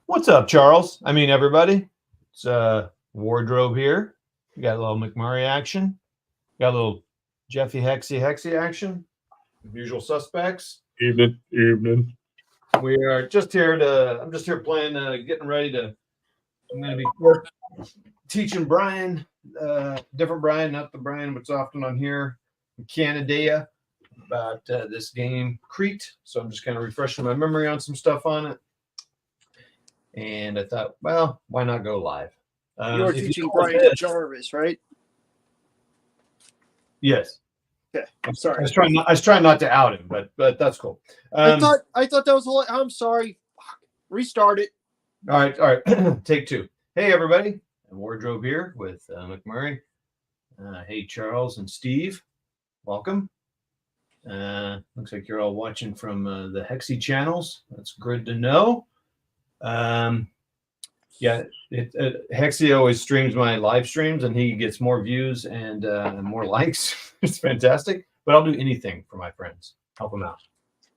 What's up, Charles? I mean, everybody. It's Wardrobe here. We got a little McMurray action. Got a little Jeffy Hexy action. Usual suspects. Evening. We are just here I'm just here playing, getting ready to. I'm going to be teaching Brian, different Brian, not the Brian what's often on here, in Canada, about this game, Crete. So I'm just kind of refreshing my memory on some stuff on it. And I thought, well, why not go live? You're teaching Brian Jarvis, right? Yes. Okay. I'm sorry. I was trying not to out him, but that's cool. I thought that was a lot. I'm sorry. Restart it. All right. Take two. Hey, everybody. Wardrobe here with McMurray. Hey, Charles and Steve. Welcome. Looks like you're all watching from the Hexy channels. That's good to know. Hexy always streams my live streams, and he gets more views and more likes. It's fantastic. But I'll do anything for my friends. Help them out.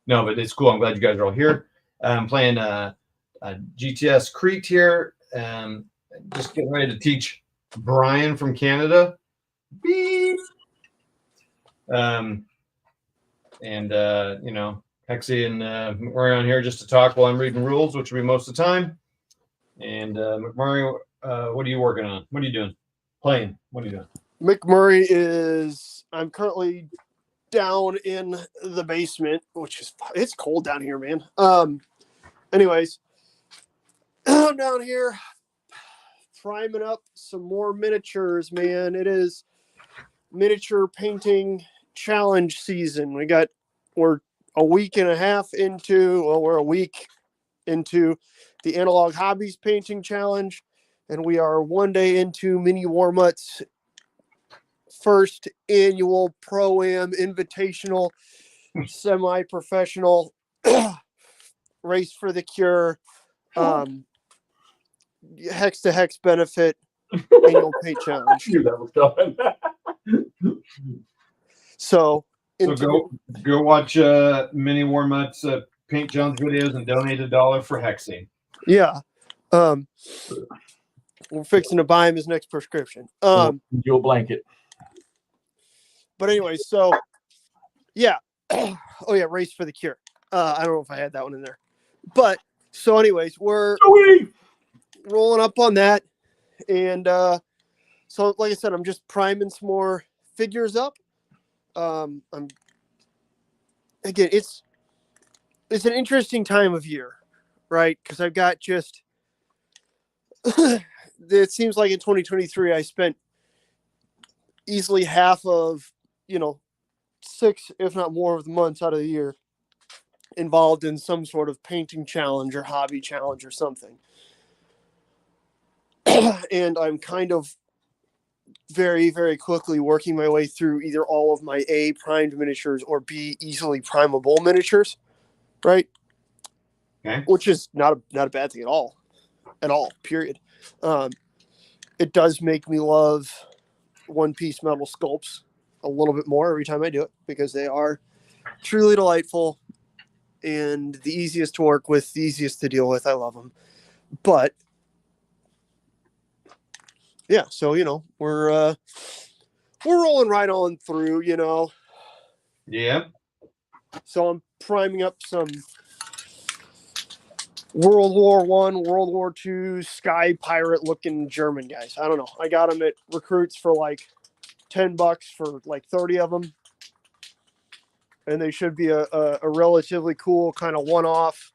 No, but it's cool. I'm glad you guys are all here. I'm playing GTS Crete here. Just getting ready to teach Brian from Canada. Beep. Hexy and McMurray on here just to talk while I'm reading rules, which will be most of the time. And McMurray, what are you working on? What are you doing? Playing. What are you doing? McMurray I'm currently down in the basement, it's cold down here, man. Anyways, I'm down here priming up some more miniatures, man. It is miniature painting challenge season. We're a week into the Analog Hobbies Painting Challenge, and we are one day into Mini Warmut's first annual Pro-Am Invitational semi-professional Race for the Cure Hex to Hex benefit annual paint challenge. I knew that was coming. So go watch Mini Warmut's Paint John's videos and donate $1 for Hexy. Yeah. We're fixing to buy him his next prescription. Your blanket. But anyway, so yeah. Oh yeah, Race for the Cure. I don't know if I had that one in there. But so anyways, we're rolling up on that. And so like I said, I'm just priming some more figures up. It's an interesting time of year, right? Because I've got just it seems like in 2023 I spent easily half of 6, if not more, of the months out of the year involved in some sort of painting challenge or hobby challenge or something. And I'm kind of very, very quickly working my way through either all of my A primed miniatures or B easily primable miniatures, right? Okay. Which is not a bad thing at all, period. It does make me love one-piece metal sculpts a little bit more every time I do it, because they are truly delightful and the easiest to work with, the easiest to deal with. I love them. But yeah, so we're rolling right on through, Yeah. So I'm priming up some World War I, World War II sky pirate looking German guys. I don't know. I got them at Recruits for like $10 for like 30 of them. And they should be a relatively cool kind of one-off.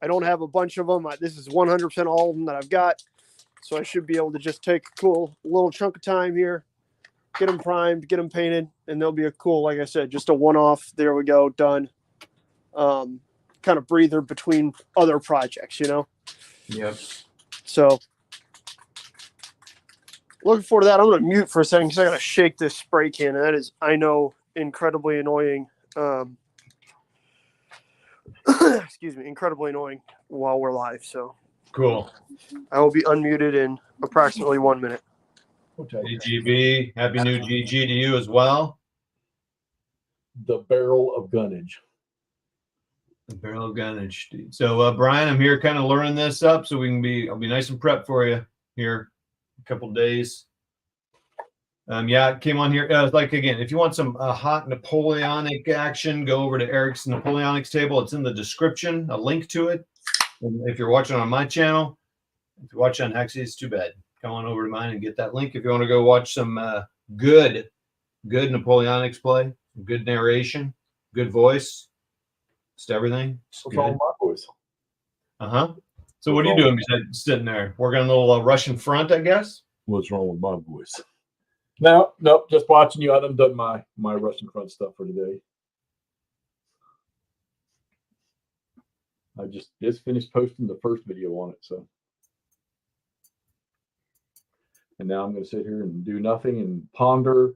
I don't have a bunch of them. This is 100% all of them that I've got. So I should be able to just take a cool little chunk of time here, get them primed, get them painted, and they'll be a cool, like I said, just a one-off. There we go, done. Kind of breather between other projects, Yep. So looking forward to that. I'm going to mute for a second because I got to shake this spray can, and that is, I know, incredibly annoying. Excuse me, incredibly annoying while we're live. So Cool. I will be unmuted in approximately 1 minute. GGB, happy new GG to you as well. The barrel of gunnage. The barrel gunnage, dude. So Brian, I'm here kind of learning this up so I'll be nice and prepped for you here in a couple of days. Yeah, it came on here. Like again, if you want some hot Napoleonic action, go over to Eric's Napoleonics table. It's in the description, a link to it. And if you're watching on my channel, if you're watching on Hexy, it's too bad. Come on over to mine and get that link if you want to go watch some good Napoleonics play, good narration, good voice. Just everything. What's wrong with my voice? So what are you doing besides sitting there? Working on a little Russian front, I guess? What's wrong with my voice? No, nope, just watching you. I done my Russian front stuff for today. I just finished posting the first video on it, so. And now I'm going to sit here and do nothing and ponder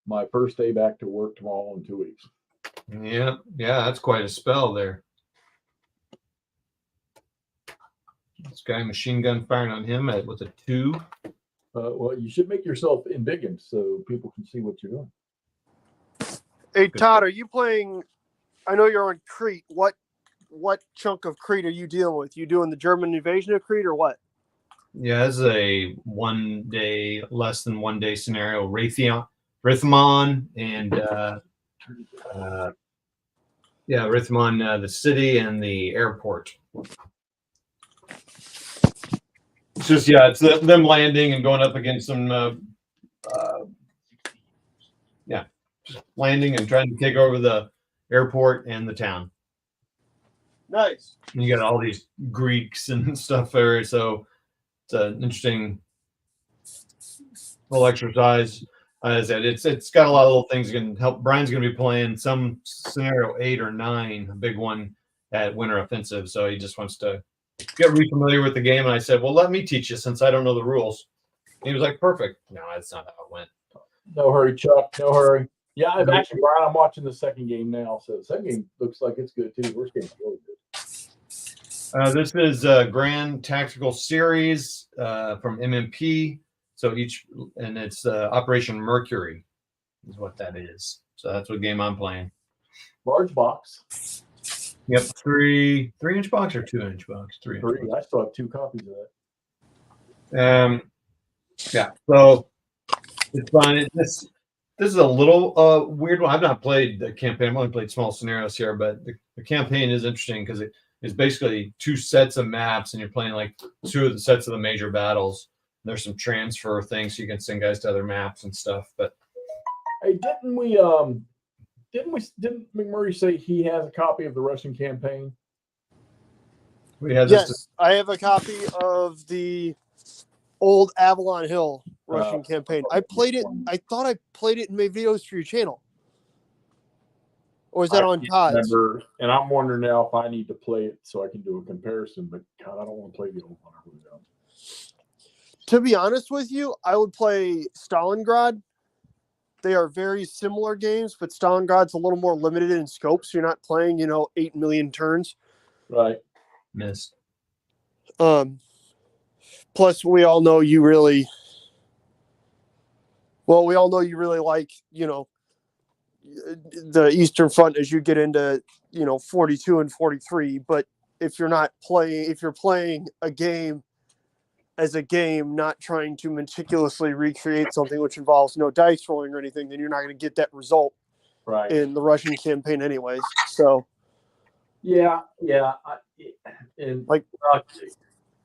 my first day back to work tomorrow in 2 weeks. Yeah, that's quite a spell there. This guy machine gun firing on him with a 2. Well, you should make yourself embiggened so people can see what you're doing. Hey, Todd, are you playing? I know you're on Crete. What chunk of Crete are you dealing with? You doing the German invasion of Crete or what? Yeah, this is a less than 1 day scenario. Rethymnon and Rethymnon, the city and the airport. It's just it's them landing and going up against some just landing and trying to take over the airport and the town. Nice. And you got all these Greeks and stuff there, so it's an interesting little exercise. As I said, it's got a lot of little things that can help. Brian's going to be playing some scenario 8 or 9, a big one at Winter Offensive, so he just wants to get familiar with the game. And I said, well, let me teach you since I don't know the rules. And he was like, perfect. No, that's not how it went. No hurry, Chuck. No hurry. Yeah, I've actually, Brian, I'm watching the second game now. So the second game looks like it's good too. The first game's really good. This is Grand Tactical Series from MMP. So it's Operation Mercury is what that is. So that's what game I'm playing. Large box. Yep, 3-inch box or 2-inch box? 3-inch box. I still have 2 copies of that. Yeah, so it's fun. This is a little weird one. I've not played the campaign. I've only played small scenarios here, but the campaign is interesting because it's basically 2 sets of maps, and you're playing like 2 of the sets of the major battles. There's some transfer things so you can send guys to other maps and stuff. But hey, didn't McMurray say he has a copy of the Russian campaign? Yes, I have a copy of the old Avalon Hill Russian campaign. I played it. I thought I played it and made videos for your channel. Or is that on Todd's? And I'm wondering now if I need to play it so I can do a comparison. But God, I don't want to play the old one. I really don't. To be honest with you, I would play Stalingrad. They are very similar games, but Stalingrad's a little more limited in scope, so you're not playing, 8 million turns. Right. Miss. Plus, we all know you really like, the Eastern Front as you get into, 42 and 43. But if you're playing a game as a game, not trying to meticulously recreate something which involves no dice rolling or anything, then you're not going to get that result in the Russian campaign anyways. So, yeah. Like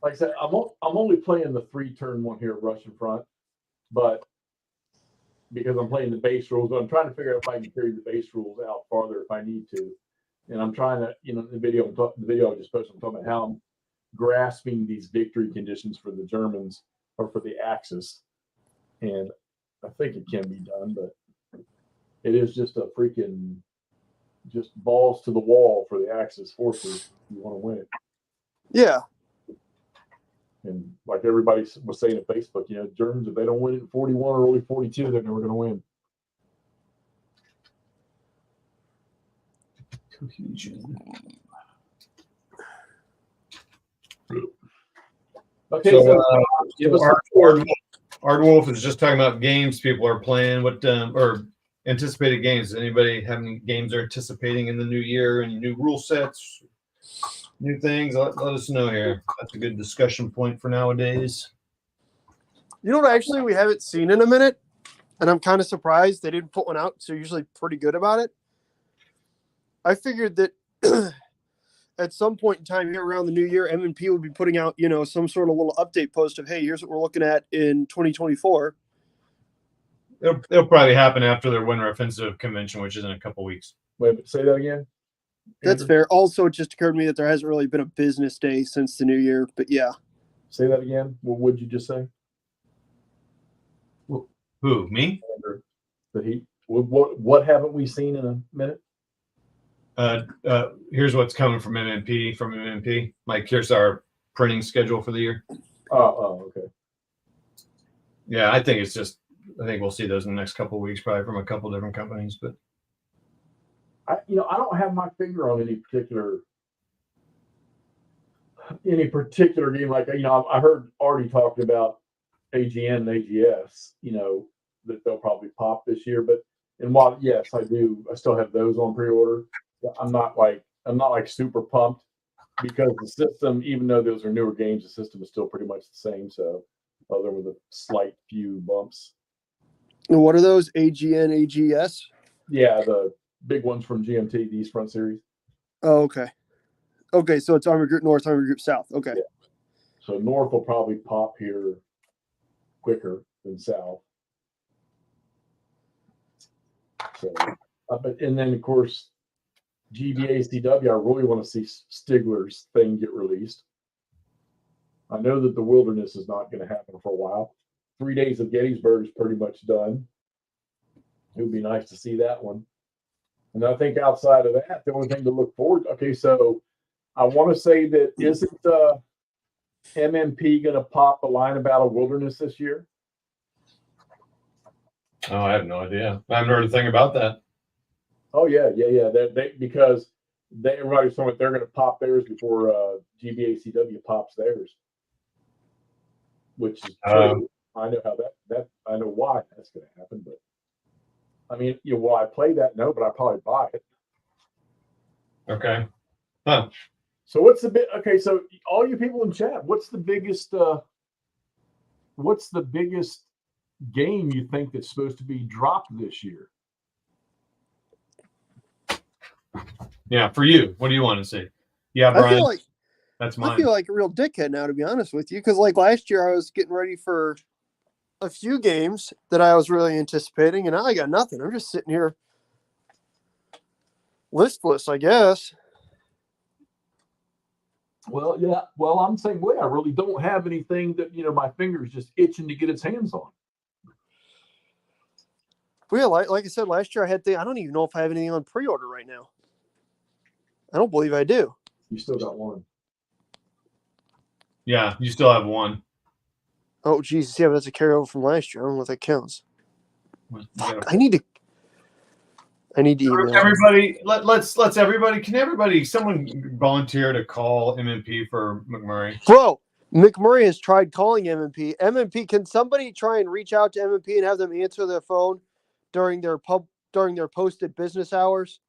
I said, I'm only playing the 3-turn one here, Russian Front, but because I'm playing the base rules, I'm trying to figure out if I can carry the base rules out farther if I need to. And I'm trying to, the video I just posted, I'm talking about how I'm grasping these victory conditions for the Germans or for the Axis, and I think it can be done, but it is just a freaking balls to the wall for the Axis forces. You want to win it, yeah. And like everybody was saying on Facebook, Germans, if they don't win it in 41 or early 42, they're never going to win. Cohesion. Okay, so give us Ardwolf is just talking about games people are playing. What or anticipated games. Does anybody have any games they're anticipating in the new year? Any new rule sets, new things? Let us know here. That's a good discussion point for nowadays. You know what? Actually, we haven't seen in a minute, and I'm kind of surprised they didn't put one out. So usually pretty good about it. I figured that at some point in time here around the new year, M&P would be putting out, some sort of little update post of, hey, here's what we're looking at in 2024. It'll probably happen after their Winter Offensive convention, which is in a couple weeks. Wait, say that again. That's Andrew? fair. Also, it just occurred to me that there hasn't really been a business day since the new year, but yeah. Say that again. What would you just say? Who, me? Andrew, the Heat. What haven't we seen in a minute? Here's what's coming from MMP. Like, here's our printing schedule for the year. Oh, okay. Yeah, I think we'll see those in the next couple of weeks, probably from a couple different companies. But I don't have my finger on any particular game. Like, I heard Artie talking about AGN and AGS, that they'll probably pop this year. And while, yes, I still have those on pre-order. I'm not like super pumped because the system, even though those are newer games, the system is still pretty much the same. So other with a slight few bumps. And what are those? AGN, AGS? Yeah, the big ones from GMT, the East Front Series. Oh, okay. Okay, so it's Army Group North, Army Group South. Okay. Yeah. So North will probably pop here quicker than South. So, and then of course, GBACW, I really want to see Stigler's thing get released. I know that the Wilderness is not going to happen for a while. 3 Days of Gettysburg is pretty much done. It would be nice to see that one. And I think outside of that, the only thing to look forward to, okay, so I want to say that isn't MMP going to pop a line about a Wilderness this year? Oh, I have no idea. I haven't heard a thing about that. Oh yeah. Because everybody's talking about they're going to pop theirs before GBACW pops theirs, which is true. I know how that I know why that's going to happen, but I mean, will I play that? No, but I probably buy it. Okay. Huh. So what's the bit? Okay, so all you people in chat, what's the biggest game you think that's supposed to be dropped this year? Yeah, for you, what do you want to see? Yeah, Brian, that's mine. I feel like a real dickhead now, to be honest with you, because like last year I was getting ready for a few games that I was really anticipating, and now I got nothing. I'm just sitting here listless, I guess. Well, yeah. Well, I'm the same way. I really don't have anything that, my finger's just itching to get its hands on. Well, yeah, like I said, last year I don't even know if I have anything on pre-order right now. I don't believe I do. You still got one. Yeah, you still have one. Oh, Jesus. Yeah, but that's a carryover from last year. I don't know if that counts. Fuck, I need to email. Everybody, let's everybody. Can everybody, someone volunteer to call MMP for McMurray? Bro, McMurray has tried calling MMP. MMP, can somebody try and reach out to MMP and have them answer their phone during their posted business hours?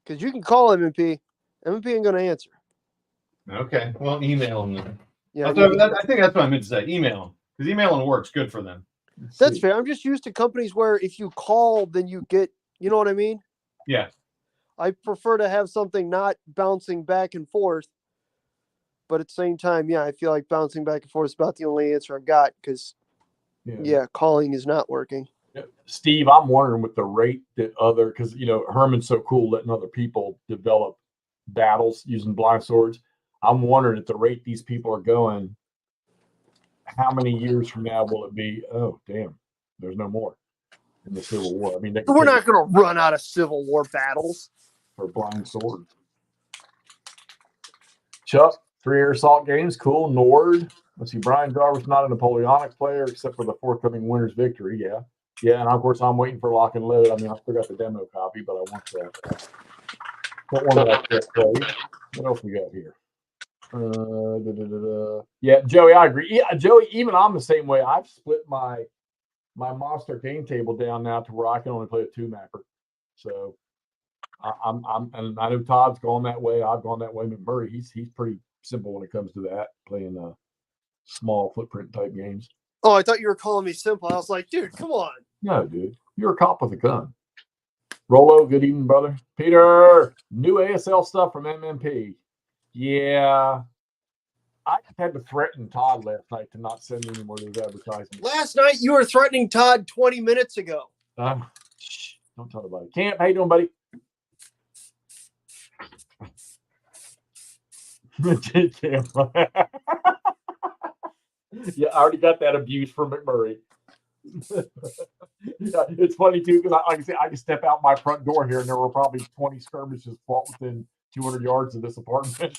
Because you can call MMP. MMP ain't going to answer. Okay, well, email them then. Yeah, I think that's what I meant to say. Email them, because emailing works good for them. That's fair. I'm just used to companies where if you call, then you get, you know what I mean? Yeah. I prefer to have something not bouncing back and forth. But at the same time, yeah, I feel like bouncing back and forth is about the only answer I've got because, calling is not working. Steve, I'm wondering with the rate that because, Herman's so cool letting other people develop battles using blind swords. I'm wondering at the rate these people are going, how many years from now will it be? Oh, damn, there's no more in the Civil War. I mean, we're not going to run out of Civil War battles for blind sword. Chuck, 3-year assault games, cool. Nord. Let's see, Brian Jarvis not a Napoleonic player except for the forthcoming winner's victory. Yeah, and of course I'm waiting for lock and load. I mean, I still got the demo copy, but I want that. Don't want that to play. What else we got here? Yeah, Joey, I agree. Yeah, Joey, even I'm the same way. I've split my my monster game table down now to where I can only play a 2-mapper. So and I know Todd's gone that way. I've gone that way. McMurray, he's pretty simple when it comes to that, playing small footprint type games. Oh, I thought you were calling me simple. I was like, dude, come on. No, dude, you're a cop with a gun. Rolo, good evening, brother. Peter, new ASL stuff from MMP. Yeah, I had to threaten Todd last night to not send any more of those advertisements. Last night you were threatening Todd 20 minutes ago. Shh, don't tell nobody. Camp, how you doing, buddy? Yeah, I already got that abuse from McMurray. Yeah, it's funny too because, like I say, I can step out my front door here, and there were probably 20 skirmishes fought within 200 yards of this apartment.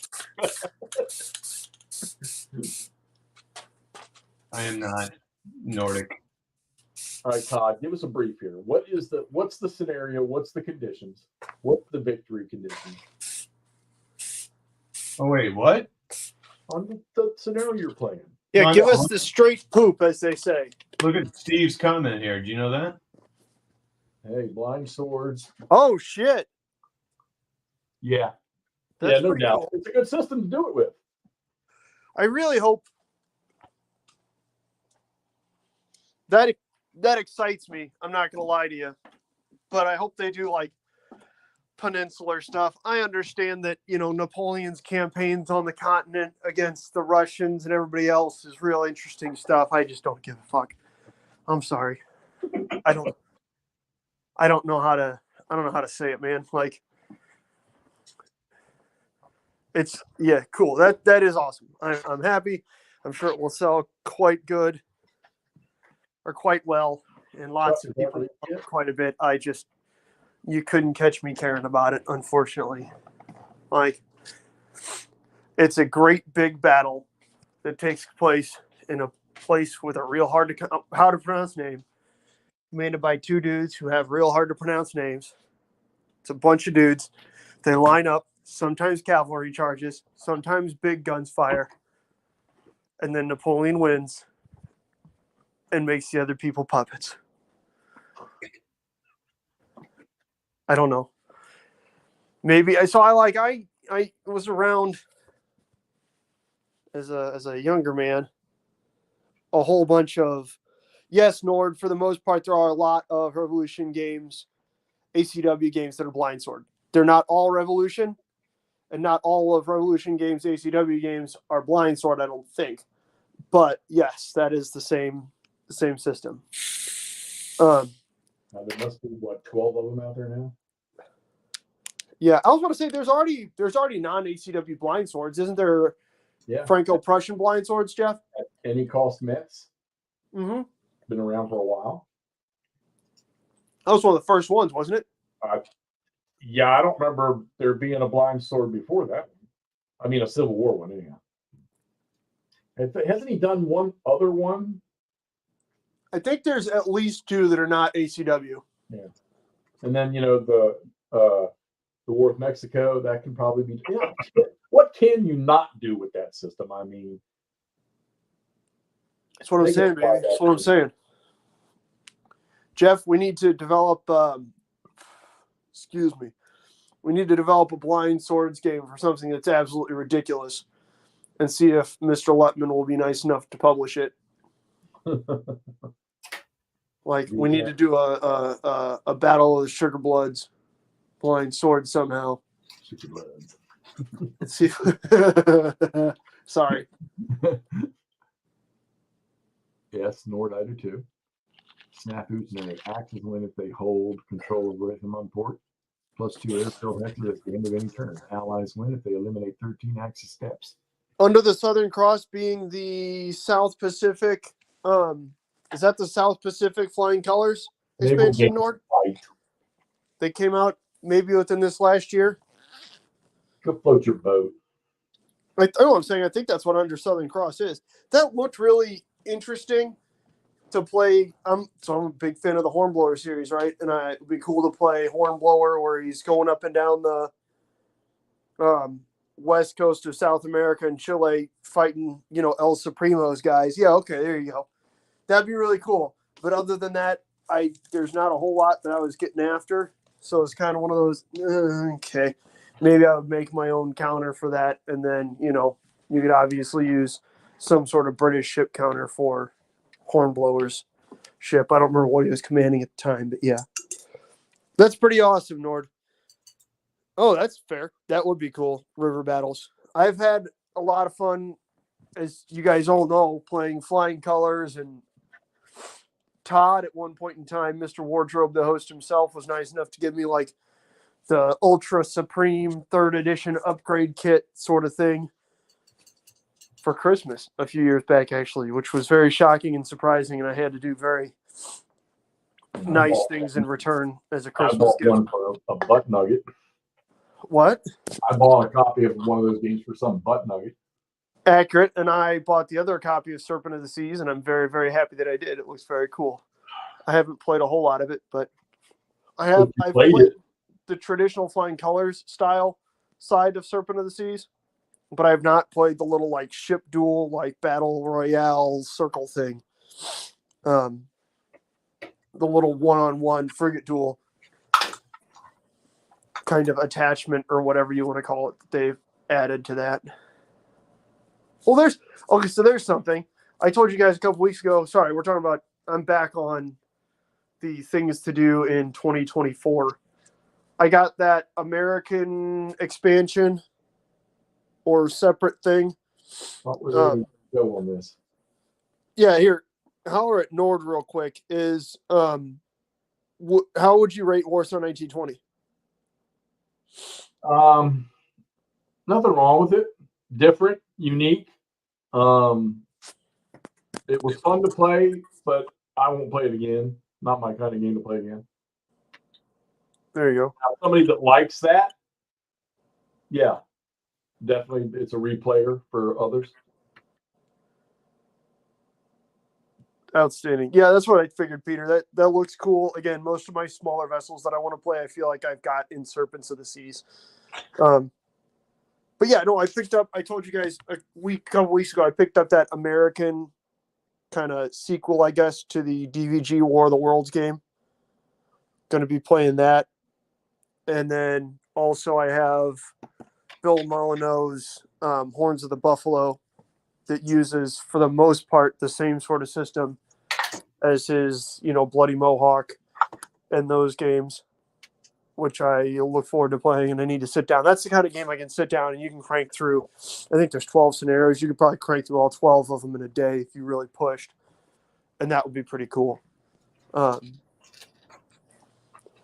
I am not Nordic. All right, Todd, give us a brief here. What's the scenario? What's the conditions? What's the victory condition? Oh wait, what? On the scenario you're playing. Yeah, No, give no. us the straight poop, as they say. Look at Steve's comment here. Do you know that? Hey, blind swords. Oh, shit. Yeah. That's Yeah, no pretty doubt. cool. It's a good system to do it with. I really hope that excites me. I'm not going to lie to you. But I hope they do, like, peninsular stuff. I understand that, Napoleon's campaigns on the continent against the Russians and everybody else is real interesting stuff. I just don't give a fuck. I'm sorry. I don't know how to say it, man. Like, it's cool. That is awesome. I'm happy. I'm sure it will sell quite good or quite well, and lots of people love it quite a bit. You couldn't catch me caring about it, unfortunately. Like, it's a great big battle that takes place in a place with a real hard to pronounce name, commanded by 2 dudes who have real hard to pronounce names. It's a bunch of dudes. They line up, sometimes cavalry charges, sometimes big guns fire, and then Napoleon wins and makes the other people puppets. I don't know. Maybe I was around as a younger man. A whole bunch of, yes, Nord, for the most part, there are a lot of Revolution games, ACW games that are blind sword. They're not all Revolution, and not all of Revolution games, ACW games are blind sword, I don't think. But yes, that is the same system. Now, there must be 12 of them out there now. Yeah, I was going to say there's already non-ACW blind swords, isn't there? Yeah. Franco-Prussian blind swords, Jeff. At any cost Metz. Mm-hmm. Been around for a while. That was one of the first ones, wasn't it? Yeah, I don't remember there being a blind sword before that. I mean, a Civil War one, anyhow. Hasn't he done one other one? I think there's at least 2 that are not ACW. Yeah. And then, the War with Mexico, that can probably be. Yeah. What can you not do with that system? I mean, that's what I'm saying, baby. That's what I'm saying. Jeff, we need to develop. We need to develop a blind swords game for something that's absolutely ridiculous, and see if Mr. Lutman will be nice enough to publish it. Like, we need to do a battle of the Sugar Bloods blind sword somehow. Sugar Bloods. Let's see. Sorry. Yes, Nord, I do too. SNAFU's may axes win if they hold control of Rethymnon port. +2 airfield hexes at the end of any turn. Allies win if they eliminate 13 axis steps. Under the Southern Cross being the South Pacific, is that the South Pacific Flying Colors expansion, Nord? Right. They came out maybe within this last year. Go float your boat. I'm saying I think that's what Under Southern Cross is. That looked really interesting to play. I'm a big fan of the Hornblower series, right? And it would be cool to play Hornblower where he's going up and down the west coast of South America and Chile fighting, El Supremos guys. Yeah, okay, there you go. That'd be really cool. But other than that, there's not a whole lot that I was getting after. So it's kind of one of those, okay, maybe I would make my own counter for that. And then, you could obviously use some sort of British ship counter for Hornblower's ship. I don't remember what he was commanding at the time, but yeah. That's pretty awesome, Nord. Oh, that's fair. That would be cool. River battles. I've had a lot of fun, as you guys all know, playing Flying Colors. And Todd, at one point in time, Mr. Wardrobe, the host himself, was nice enough to give me like the Ultra Supreme 3rd edition upgrade kit sort of thing for Christmas a few years back, actually, which was very shocking and surprising. And I had to do very nice things in return as a I Christmas bought gift. one for a butt nugget. What? I bought a copy of one of those games for some butt nugget. Accurate. And I bought the other copy of Serpent of the Seas, and I'm very, very happy that I did. It looks very cool. I haven't played a whole lot of it, but I've played the traditional Flying Colors style side of Serpent of the Seas, but I have not played the little like ship duel, like battle royale circle thing. The little one-on-one frigate duel kind of attachment or whatever you want to call it that they've added to that. Well, there's something. I told you guys a couple weeks ago. Sorry, we're talking about, I'm back on the things to do in 2024. I got that American expansion or separate thing. What was the go on this? Yeah, here. Holler at Nord real quick is how would you rate Warsaw 1920? Nothing wrong with it. Different, unique. It was fun to play, but I won't play it again. Not my kind of game to play again. There you go. Now, somebody that likes that, yeah, definitely, it's a replayer for others. Outstanding. Yeah, that's what I figured, Peter. That looks cool. Again, most of my smaller vessels that I want to play, I feel like I've got in Serpents of the Seas. But yeah, no, I told you guys a couple weeks ago, I picked up that American kind of sequel, I guess, to the DVG War of the Worlds game. Going to be playing that. And then also I have Bill Molyneux's Horns of the Buffalo that uses, for the most part, the same sort of system as his, Bloody Mohawk and those games, which I look forward to playing, and I need to sit down. That's the kind of game I can sit down and you can crank through. I think there's 12 scenarios. You could probably crank through all 12 of them in a day if you really pushed, and that would be pretty cool. I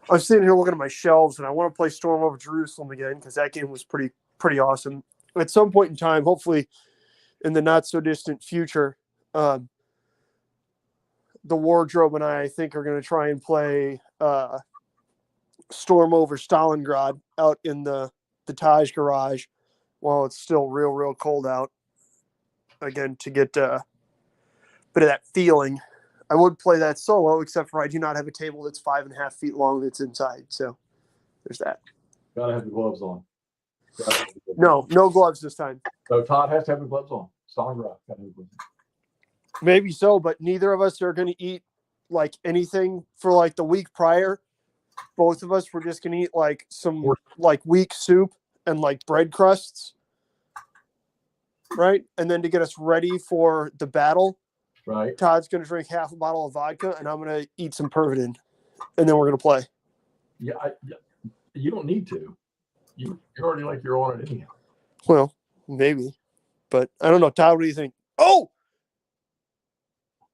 was sitting here looking at my shelves, and I want to play Storm Over Jerusalem again because that game was pretty awesome. At some point in time, hopefully in the not-so-distant future, the Wardrobe and I think, are going to try and play Storm Over Stalingrad out in the Taj garage while it's still real, real cold out. Again, to get a bit of that feeling. I would play that solo, except for I do not have a table that's 5.5 feet long that's inside. So there's that. Gotta have the gloves on. No gloves this time. So Todd has to have the gloves on. Stalingrad. Maybe so, but neither of us are going to eat like anything for like the week prior. Both of us were just going to eat like some like weak soup and like bread crusts. Right. And then to get us ready for the battle, right, Todd's going to drink half a bottle of vodka and I'm going to eat some Pervitin. And then we're going to play. Yeah. You don't need to. You're already like you're on it anyhow. Well, maybe. But I don't know. Todd, what do you think? Oh!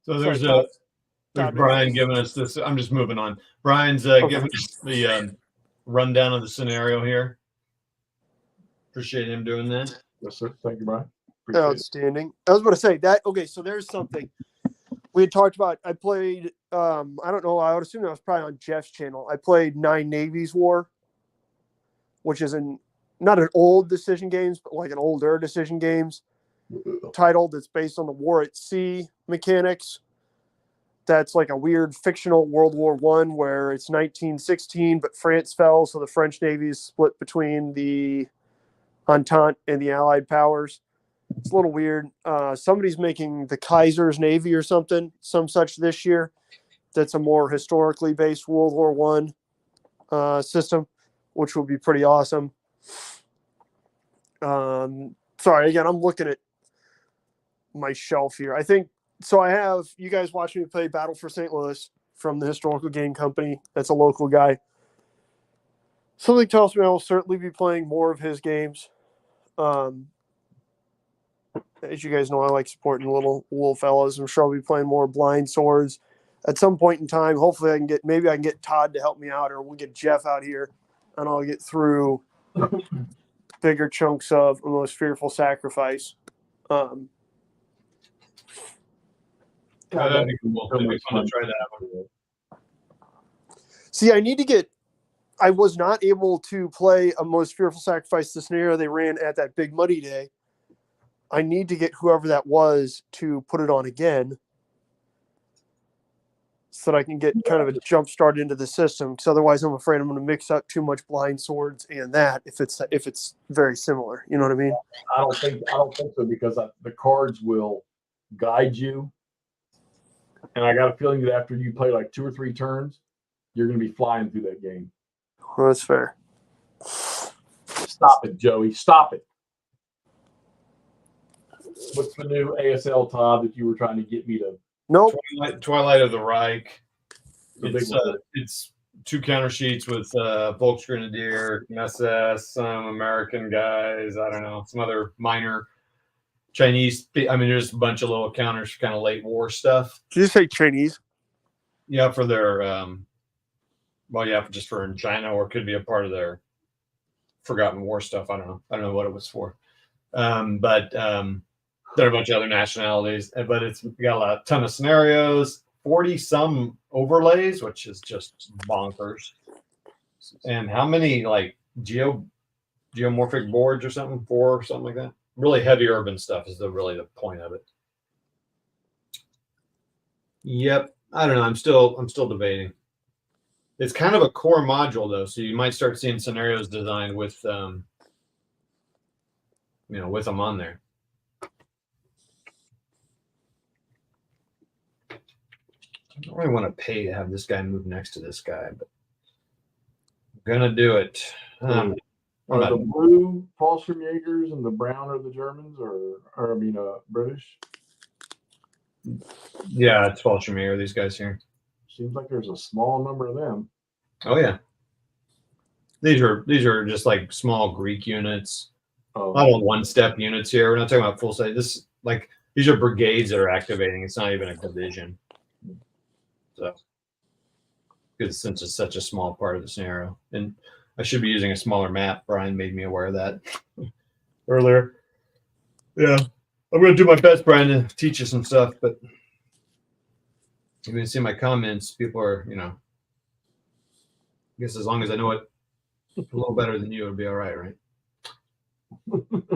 So there's Todd Brian giving us this. I'm just moving on. Brian's giving us the rundown of the scenario here. Appreciate him doing that. Yes, sir. Thank you, Brian. Appreciate Outstanding. I was going to say that. Okay, so there's something we had talked about. I played, I don't know, I would assume that was probably on Jeff's channel. I played Nine Navies War, which is not an old decision games, but like an older decision games title that's based on the war at sea mechanics. That's like a weird fictional World War I where it's 1916, but France fell, so the French Navy is split between the Entente and the Allied powers. It's a little weird. Somebody's making the Kaiser's Navy or something, some such this year. that's a more historically based World War One system, which will be pretty awesome. Sorry, again, I'm looking at my shelf here. I think so. I have you guys watching me play Battle for St. Louis from the Historical Game Company. That's a local guy. Something tells me I will certainly be playing more of his games. As you guys know, I like supporting little fellas. I'm sure I'll be playing more Blind Swords at some point in time. Hopefully, I can get Todd to help me out, or we'll get Jeff out here, and I'll get through bigger chunks of the Most Fearful Sacrifice. That'd be cool. It'd be fun to try that one. See, I was not able to play a Most Fearful Sacrifice, the scenario they ran at that Big Muddy Day. I need to get whoever that was to put it on again so that I can get kind of a jump start into the system. Because otherwise, I'm afraid I'm going to mix up too much Blind Swords and that if it's very similar. You know what I mean? I don't think so, because the cards will guide you, and I got a feeling that after you play like 2 or 3 turns, you're going to be flying through that game. Well, that's fair. Stop it, Joey. Stop it. What's the new ASL, Todd, that you were trying to get me to? Nope. Twilight of the Reich. The big It's 2 counter sheets with Volksgrenadier, SS, some American guys. I don't know, some other minor Chinese. I mean, there's a bunch of little counters, kind of late war stuff. Did you say Chinese? Yeah, for their just for in China, or it could be a part of their Forgotten War stuff. I don't know. I don't know what it was for. There are a bunch of other nationalities, but it's got a ton of scenarios, 40 some overlays, which is just bonkers. And how many like geomorphic boards or something, 4 or something like that? Really heavy urban stuff is really the point of it. Yep. I don't know. I'm still debating. It's kind of a core module though, so you might start seeing scenarios designed with with them on there. I don't really want to pay to have this guy move next to this guy, but I'm gonna do it. Are the blue Fallschirmjägers and the brown are the Germans, or British? Yeah, it's Fallschirmjäger, these guys here. Seems like there's a small number of them. Oh yeah. These are just like small Greek units. Oh. Not all one-step units here. We're not talking about full size. These are brigades that are activating. It's not even a division. So, because since it's such a small part of the scenario, and I should be using a smaller map. Brian made me aware of that earlier. Yeah, I'm going to do my best, Brian, to teach you some stuff. But you can see my comments. People are, I guess as long as I know it a little better than you, it'll be all right, right? Isn't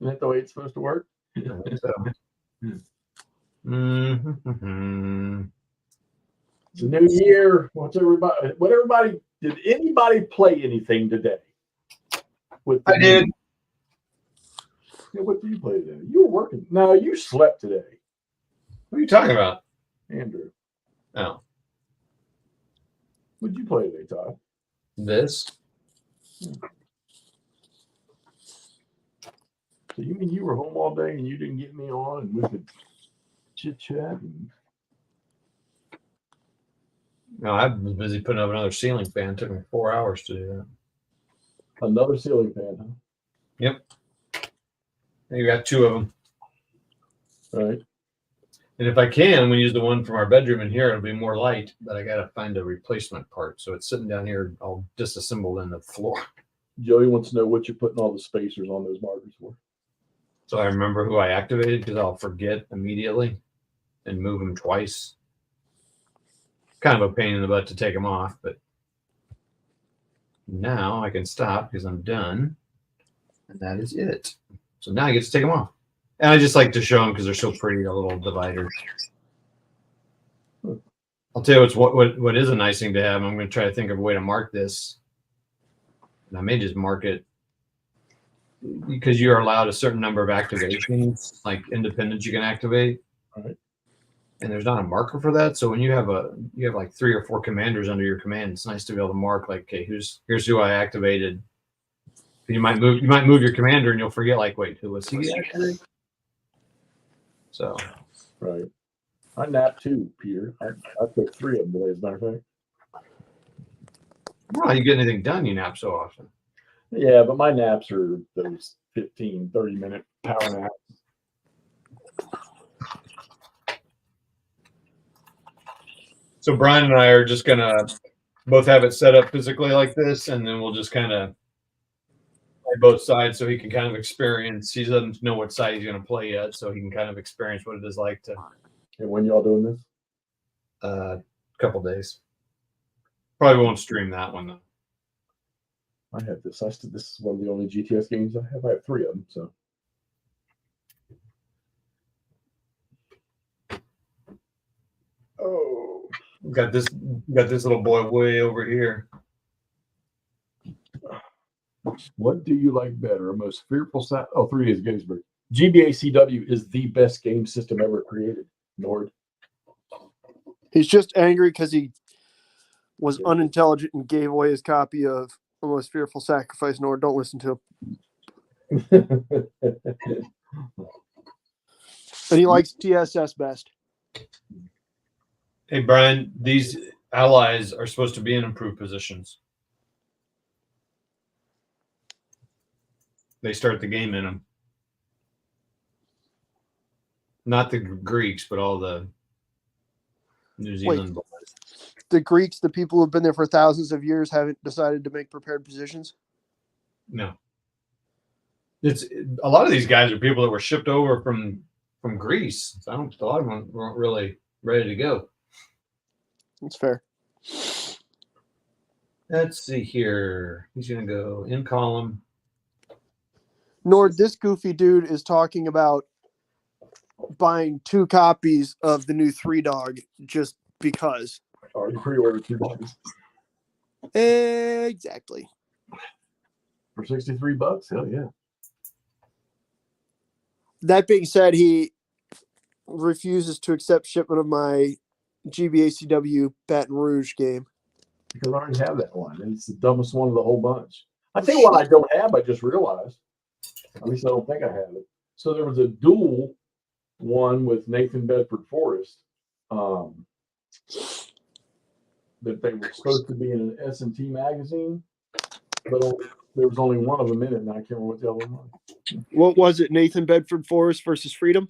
that the way it's supposed to work? I think so. Mm-hmm. It's a new year. Did anybody play anything today? I did. Yeah, what did you play today? You were working. No, you slept today. What are you talking about, Andrew? Oh, What did you play today, Todd? this. So you mean you were home all day and you didn't get me on and we could chit chat? No, I was busy putting up another ceiling fan. It took me 4 hours to do that. Another ceiling fan, huh? Yep. You got 2 of them. All right. And if I can, we use the one from our bedroom in here. It'll be more light, but I got to find a replacement part. So it's sitting down here, all disassembled in the floor. Joey wants to know what you're putting all the spacers on those markers for. So I remember who I activated, because I'll forget immediately and move them twice. Kind of a pain in the butt to take them off, but now I can stop because I'm done. And that is it. So now I get to take them off. And I just like to show them because they're so pretty, the little dividers. I'll tell you what is a nice thing to have. I'm going to try to think of a way to mark this. And I may just mark it because you're allowed a certain number of activations, like independents you can activate. All right. and there's not a marker for that. So when you have like 3 or 4 commanders under your command, it's nice to be able to mark like, okay, here's who I activated. You might move your commander and you'll forget like, wait, who was he activated? So Right. I napped 2, Peter. I took 3 of them today, as a matter of fact. well, you get anything done, you nap so often. Yeah, but my naps are those 15, 30-minute power naps. So Brian and I are just gonna both have it set up physically like this, and then we'll just kind of play both sides so he can kind of experience. He doesn't know what side he's gonna play yet, so he can kind of experience what it is like to. And when y'all doing this? Couple days. Probably won't stream that one though. I have this. This is one of the only GTS games I have. I have 3 of them. So. Oh. Got this little boy way over here. What do you like better? A most fearful sound? Oh, 3 Days of Gettysburg. GBACW is the best game system ever created. Nord. He's just angry because he was unintelligent and gave away his copy of A Most Fearful Sacrifice. Nord, don't listen to him. And he likes TSS best. Hey Brian, these allies are supposed to be in improved positions. They start the game in them. Not the Greeks, but all the New Zealand boys. The Greeks, the people who have been there for thousands of years, haven't decided to make prepared positions? No. It's a lot of these guys are people that were shipped over from Greece. So a lot of them weren't really ready to go. That's fair. Let's see here. He's going to go in column. Nord, this goofy dude is talking about buying 2 copies of the new 3 Dog just because. Oh, you pre-ordered 2 dogs Exactly. for $63? Hell yeah. That being said, he refuses to accept shipment of my GBACW Baton Rouge game. Because I already have that one. It's the dumbest one of the whole bunch. I tell you what I don't have, I just realized. At least I don't think I have it. So there was a dual one with Nathan Bedford Forrest that they were supposed to be in an S&T magazine, but there was only one of them in it, and I can't remember what the other one was. What was it? Nathan Bedford Forrest versus Freedom?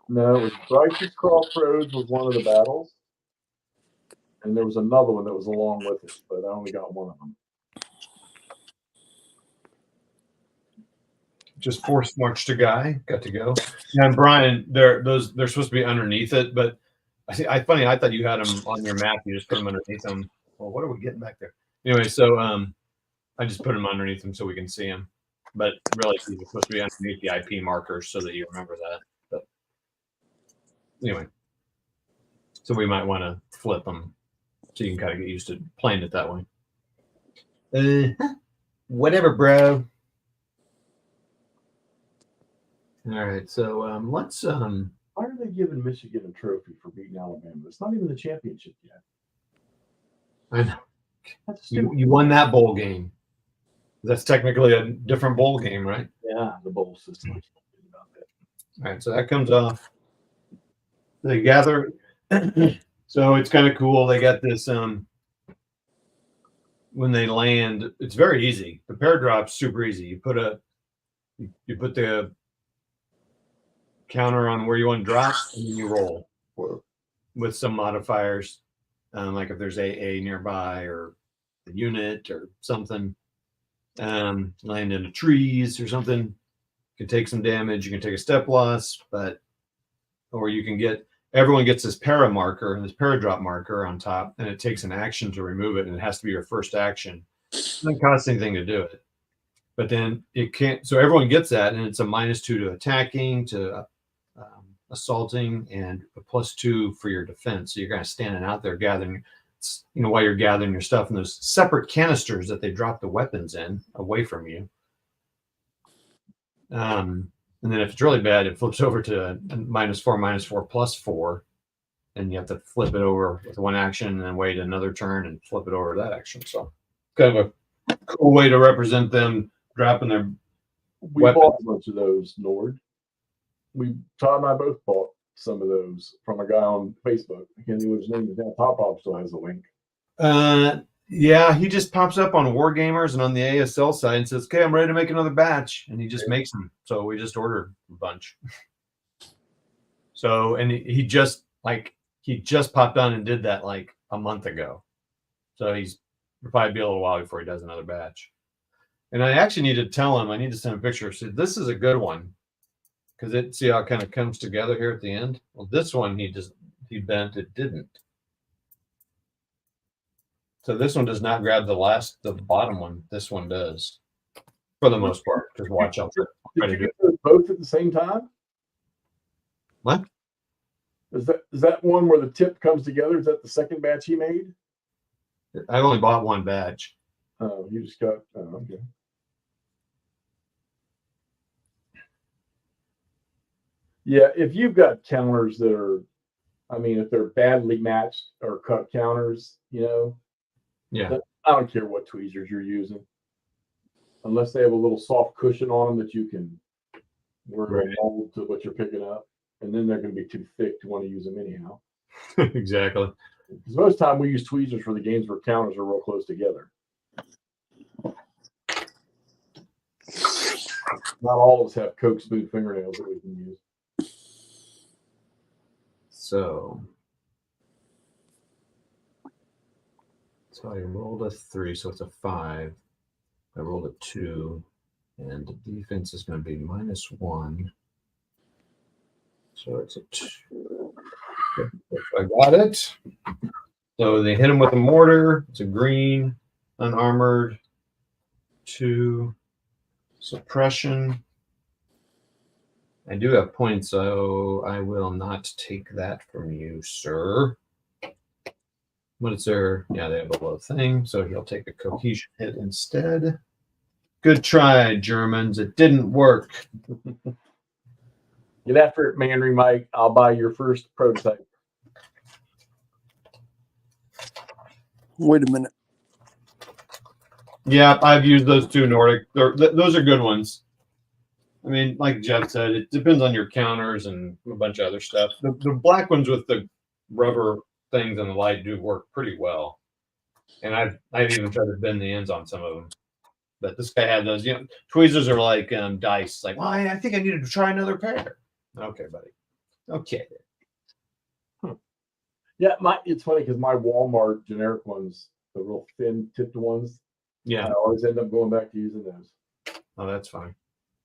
No, it was Bryce's Crossroads was one of the battles, and there was another one that was along with it, but I only got one of them. Just forced march to guy. Got to go. Yeah, and Brian, they're supposed to be underneath it, but I thought you had them on your map. You just put them underneath them. Well, what are we getting back there? Anyway, so I just put them underneath them so we can see them. But really, these are supposed to be underneath the IP markers so that you remember that. But anyway, so we might want to flip them so you can kind of get used to playing it that way. Whatever, bro. All right, so let's. Why are they giving Michigan a trophy for beating Alabama? It's not even the championship yet. I know. You won that bowl game. That's technically a different bowl game, right? Yeah, the bowl system. All right, so that comes off. They gather. So it's kind of cool. They got this. When they land, it's very easy. The pair drop's super easy. You put the counter on where you want to drop, and then you roll with some modifiers, like if there's AA nearby or a unit or something, land into trees or something. You can take some damage. You can take a step loss, or you can everyone gets this para marker and this para drop marker on top, and it takes an action to remove it, and it has to be your first action. It doesn't cost anything to do it, but then it can't. So everyone gets that, and it's a -2 to attacking, to assaulting, and a +2 for your defense. So you're kind of standing out there gathering, while you're gathering your stuff in those separate canisters that they drop the weapons in away from you. And then if it's really bad, it flips over to a -4, -4, +4. and you have to flip it over with one action and then wait another turn and flip it over that action. So kind of a cool way to represent them dropping their We weapons. bought a bunch of those, Nord. Todd and I both bought some of those from a guy on Facebook. I can't think what his name is now. Top Pop still has the link. Yeah, he just pops up on War Gamers and on the ASL side and says, "Okay, I'm ready to make another batch," and he just makes them. So we just ordered a bunch. So, and he just popped on and did that like a month ago. So it'll probably be a little while before he does another batch. And I actually need to tell him, I need to send a picture. So this is a good one, because see how it kind of comes together here at the end. Well, this one he bent, it didn't. So this one does not grab the bottom one. This one does, for the most part. Just watch out. Did you get those both at the same time? What? Is that one where the tip comes together? Is that the second batch he made? I've only bought one batch. Oh, you just got. Oh, okay. Yeah, if you've got counters that are, I mean, if they're badly matched or cut counters, Yeah. I don't care what tweezers you're using, unless they have a little soft cushion on them that you can wear a mold to what you're picking up, and then they're going to be too thick to want to use them anyhow. Exactly. Because most time we use tweezers for the games where counters are real close together. Not all of us have Coke smooth fingernails that we can use. So I rolled a 3, so it's a 5. I rolled a 2, and the defense is going to be -1. So it's a 2. I got it. So they hit him with a mortar. It's a green, unarmored, 2 suppression. I do have points, so I will not take that from you, sir. What is there? Yeah, they have a low thing, so he'll take a cohesion hit instead. Good try, Germans. It didn't work. Get after it, Manry Mike. I'll buy your first prototype. Wait a minute. Yeah, I've used those two Nordic. Those are good ones. I mean, like Jeff said, it depends on your counters and a bunch of other stuff. The black ones with the rubber things and the light do work pretty well. And I've even tried to bend the ends on some of them. But this guy had those. Tweezers are like dice. Like, well, I think I needed to try another pair. Okay, buddy. Okay. Yeah, it's funny because my Walmart generic ones, the real thin tipped ones, Yeah. I always end up going back to using those. Oh, that's fine.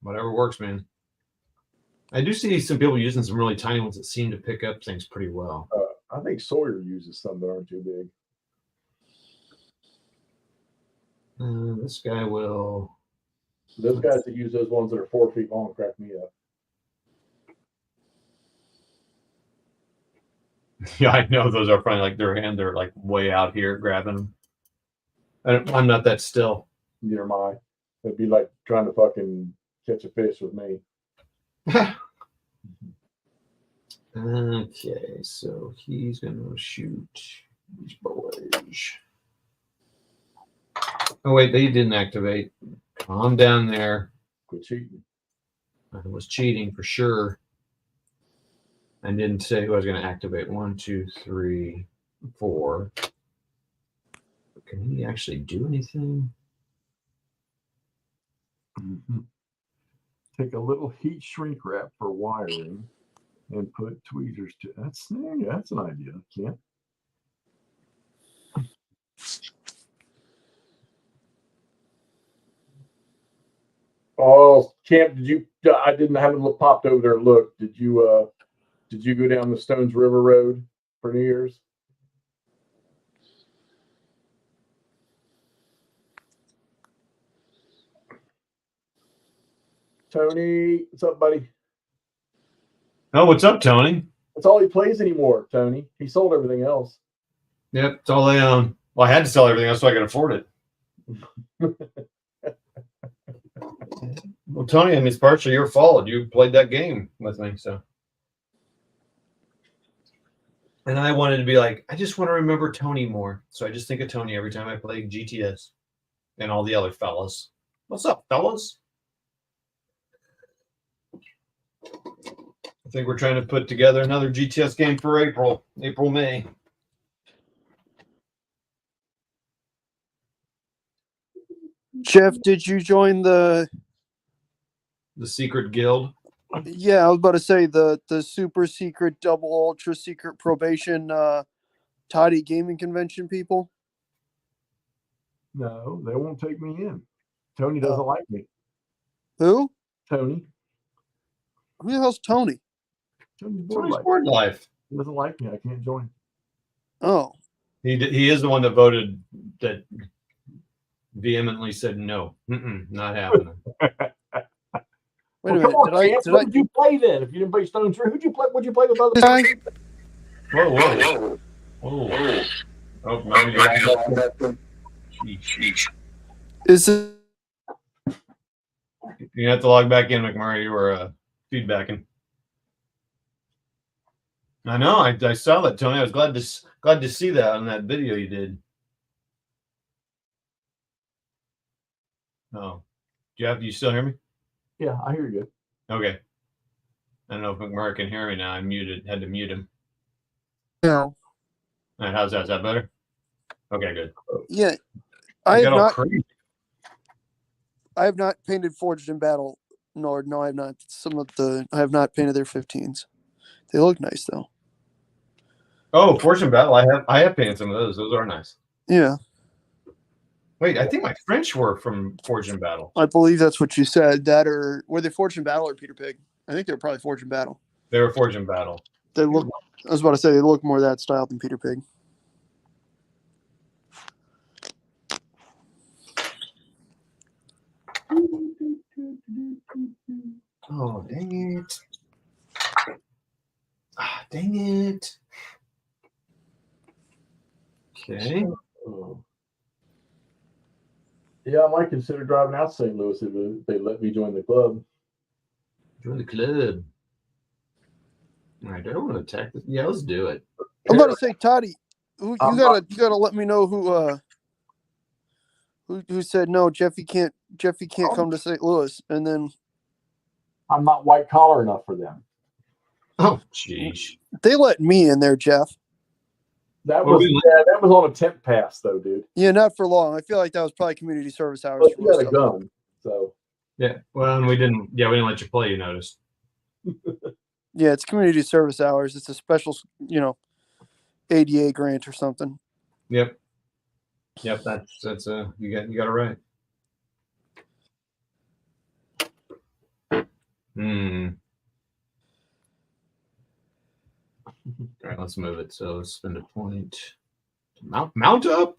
Whatever works, man. I do see some people using some really tiny ones that seem to pick up things pretty well. I think Sawyer uses some that aren't too big. This guy will. Those guys that use those ones that are 4 feet long crack me up. Yeah, I know those are probably like they're like way out here grabbing them. I'm not that still. Near my, it'd be like trying to fucking catch a fish with me. Okay, so he's gonna shoot these boys. Oh wait, they didn't activate. Calm down there. Quit cheating. I was cheating for sure. I didn't say who I was going to activate. 1, 2, 3, 4. Can he actually do anything? Mm-hmm. Take a little heat shrink wrap for wiring and put tweezers to. That's an idea. Can't. Oh, Camp, I haven't popped over there and looked. Did you go down the Stones River Road for New Year's? Tony, what's up, buddy? Oh, what's up, Tony? That's all he plays anymore, Tony. He sold everything else. Yep, it's all they own. Well, I had to sell everything else so I could afford it. Well, Tony, I mean, it's partially your fault. You played that game with me, so. And I wanted to be like, I just want to remember Tony more. So I just think of Tony every time I play GTS and all the other fellas. What's up, fellas? I think we're trying to put together another GTS game for April, May. Jeff, did you join the secret guild? Yeah, I was about to say the super secret, double ultra secret probation Toddy gaming convention people. No, they won't take me in. Tony doesn't like me. Who? Tony. Who the hell's Tony? Tony's Board Life. He doesn't like me. I can't join. Oh. He is the one that voted, that vehemently said no. Not happening. Wait a minute. What did you play then? If you didn't play Stone 3, who'd you play? Would you play with other guys? Whoa. Oh, Is it? You have to log back in, McMurray. You were feedbacking. I know. I saw that, Tony. I was glad to see that on that video you did. Oh, Jeff, you still hear me? Yeah, I hear you. Okay. I don't know if McMurray can hear me now. I had to mute him. No. All right, how's that? Is that better? Okay, good. Yeah. I have not painted Forged in Battle, nor no, I have not. I have not painted their 15s. They look nice though. Oh, Forged in Battle. I have painted some of those. Those are nice. Yeah. Wait, I think my French were from Forged in Battle. I believe that's what you said. That or were they Forged in Battle or Peter Pig? I think they were probably Forged in Battle. They were Forged in Battle. They look. I was about to say they look more that style than Peter Pig. Oh, dang it. Dang it. Okay. Yeah, I might consider driving out St. Louis if they let me join the club. Join the club. All right, do I want to attack this? Yeah, let's do it. I'm about to say, Toddy, you gotta let me know who said no. Jeffy can't come to St. Louis, and then I'm not white collar enough for them. Oh, jeez. They let me in there, Jeff. That was on a temp pass though, dude. Yeah, not for long. I feel like that was probably community service hours. But you got a gun, so yeah. Well, and we didn't let you play. You noticed. Yeah, it's community service hours. It's a special, ADA grant or something. Yep. That's you got it right. All right, let's move it. So let's spend a point. Mount up.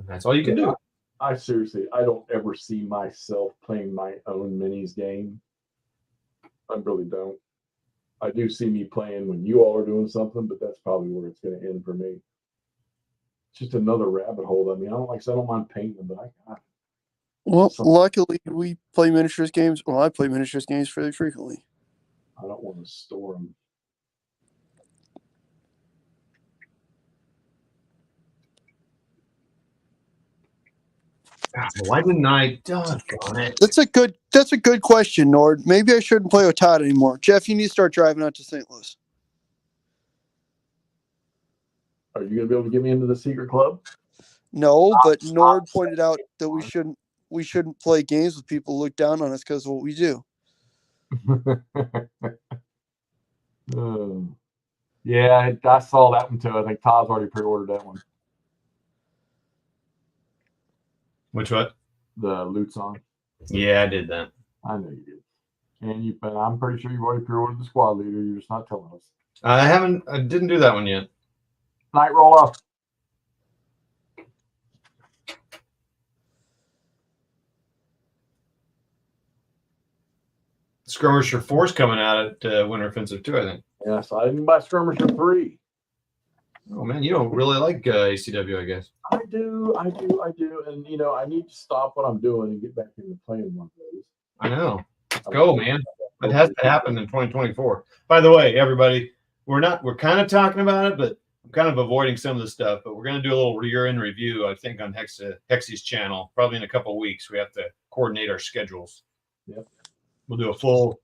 That's all you can do. I don't ever see myself playing my own minis game. I really don't. I do see me playing when you all are doing something, but that's probably where it's going to end for me. It's just another rabbit hole. I mean, I don't mind painting, but Well, luckily we play miniatures games. Well, I play miniatures games fairly frequently. I don't want to store them. Why didn't I? Doggone it. That's a good question, Nord. Maybe I shouldn't play with Todd anymore. Jeff, you need to start driving out to St. Louis. Are you going to be able to get me into the secret club? No, but Nord pointed out that we shouldn't play games with people who look down on us because of what we do. Yeah, I saw that one too. I think Todd's already pre-ordered that one. Which what? The loot song. Yeah, I did that. I know you did. And I'm pretty sure you've already pre-ordered the squad leader. You're just not telling us. I didn't do that one yet. Night roll off. Skirmisher 4's coming out at Winter Offensive 2, I think. Yeah, so I didn't buy Skirmisher 3. Oh, man, you don't really like ACW, I guess. I do. And, I need to stop what I'm doing and get back into playing one of those. I know. Let's go, man. It has to happen in 2024. By the way, everybody, we're kind of talking about it, but I'm kind of avoiding some of the stuff. But we're going to do a little year-end review, I think, on Hexy's channel, probably in a couple of weeks. We have to coordinate our schedules. Yep. We'll do a full.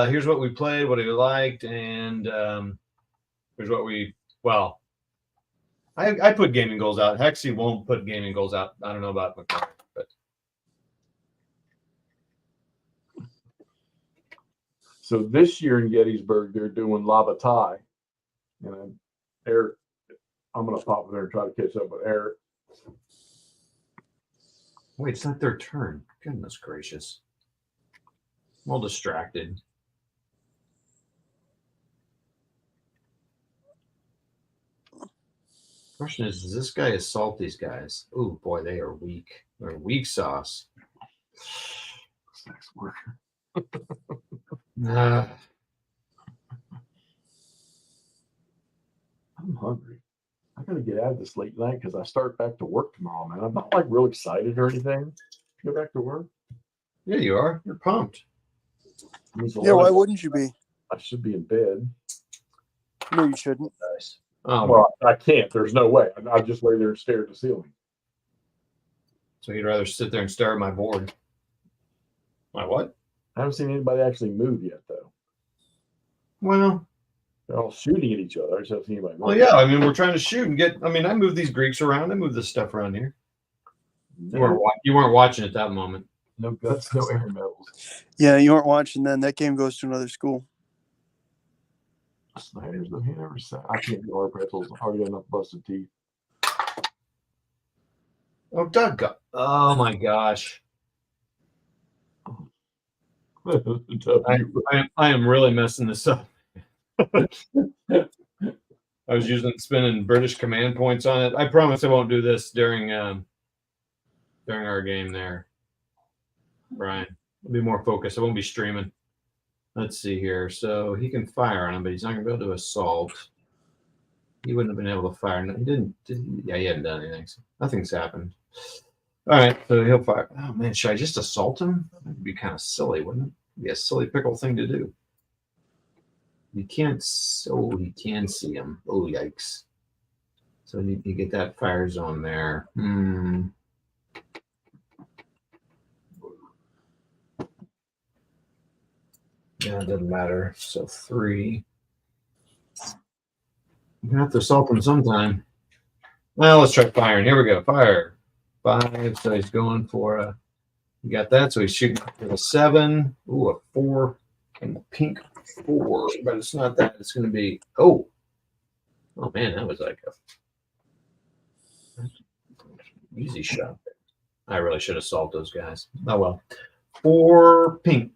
Here's what we played, what we liked, and here's what I put gaming goals out. Hexy won't put gaming goals out. I don't know about McCarthy, but So this year in Gettysburg, they're doing lava tie. And Eric, I'm going to pop there and try to catch up with Eric. wait, it's not their turn. Goodness gracious. I'm all distracted. Question is this guy assault these guys? Oh boy, they are weak. They're weak sauce. Next work. Nah. I'm hungry. I got to get out of this late night because I start back to work tomorrow, man. I'm not like real excited or anything to go back to work. Yeah, you are. You're pumped. Yeah, why wouldn't you be? I should be in bed. No, you shouldn't. Nice. Oh, Well, I can't. There's no way. I just lay there and stare at the ceiling. so you'd rather sit there and stare at my board? My what? I haven't seen anybody actually move yet, though. Well, They're all shooting at each other. I just haven't seen anybody move. well, yeah. I mean, we're trying to shoot and get. I mean, I move these Greeks around. I move this stuff around here. You weren't watching at that moment. No guts, no air medals. Yeah, you weren't watching then. That game goes to another school. Snyder's the hand ever said. I can't do our pretzels. I already got enough busted teeth. Oh, Doug. Oh my gosh. I am really messing this up. I was spending British command points on it. I promise I won't do this during our game there, Brian. I'll be more focused. I won't be streaming. Let's see here. So he can fire on him, but he's not going to be able to assault. He wouldn't have been able to fire. No, he didn't. Yeah, he hadn't done anything. So nothing's happened. All right, so he'll fire. Oh man, should I just assault him? That'd be kind of silly, wouldn't it? It'd be a silly pickle thing to do. You can't. Oh, he can see him. Oh, yikes! So you get that fire zone there. Yeah, it doesn't matter. So 3. You're gonna have to assault him sometime. Well, let's try firing. Here we go. Fire. 5. So he's going for a. You got that. So he's shooting for a 7. Ooh, a 4. And a pink 4. But it's not that. It's going to be. Oh man, that was like a easy shot. I really should assault those guys. Oh well. 4 pink.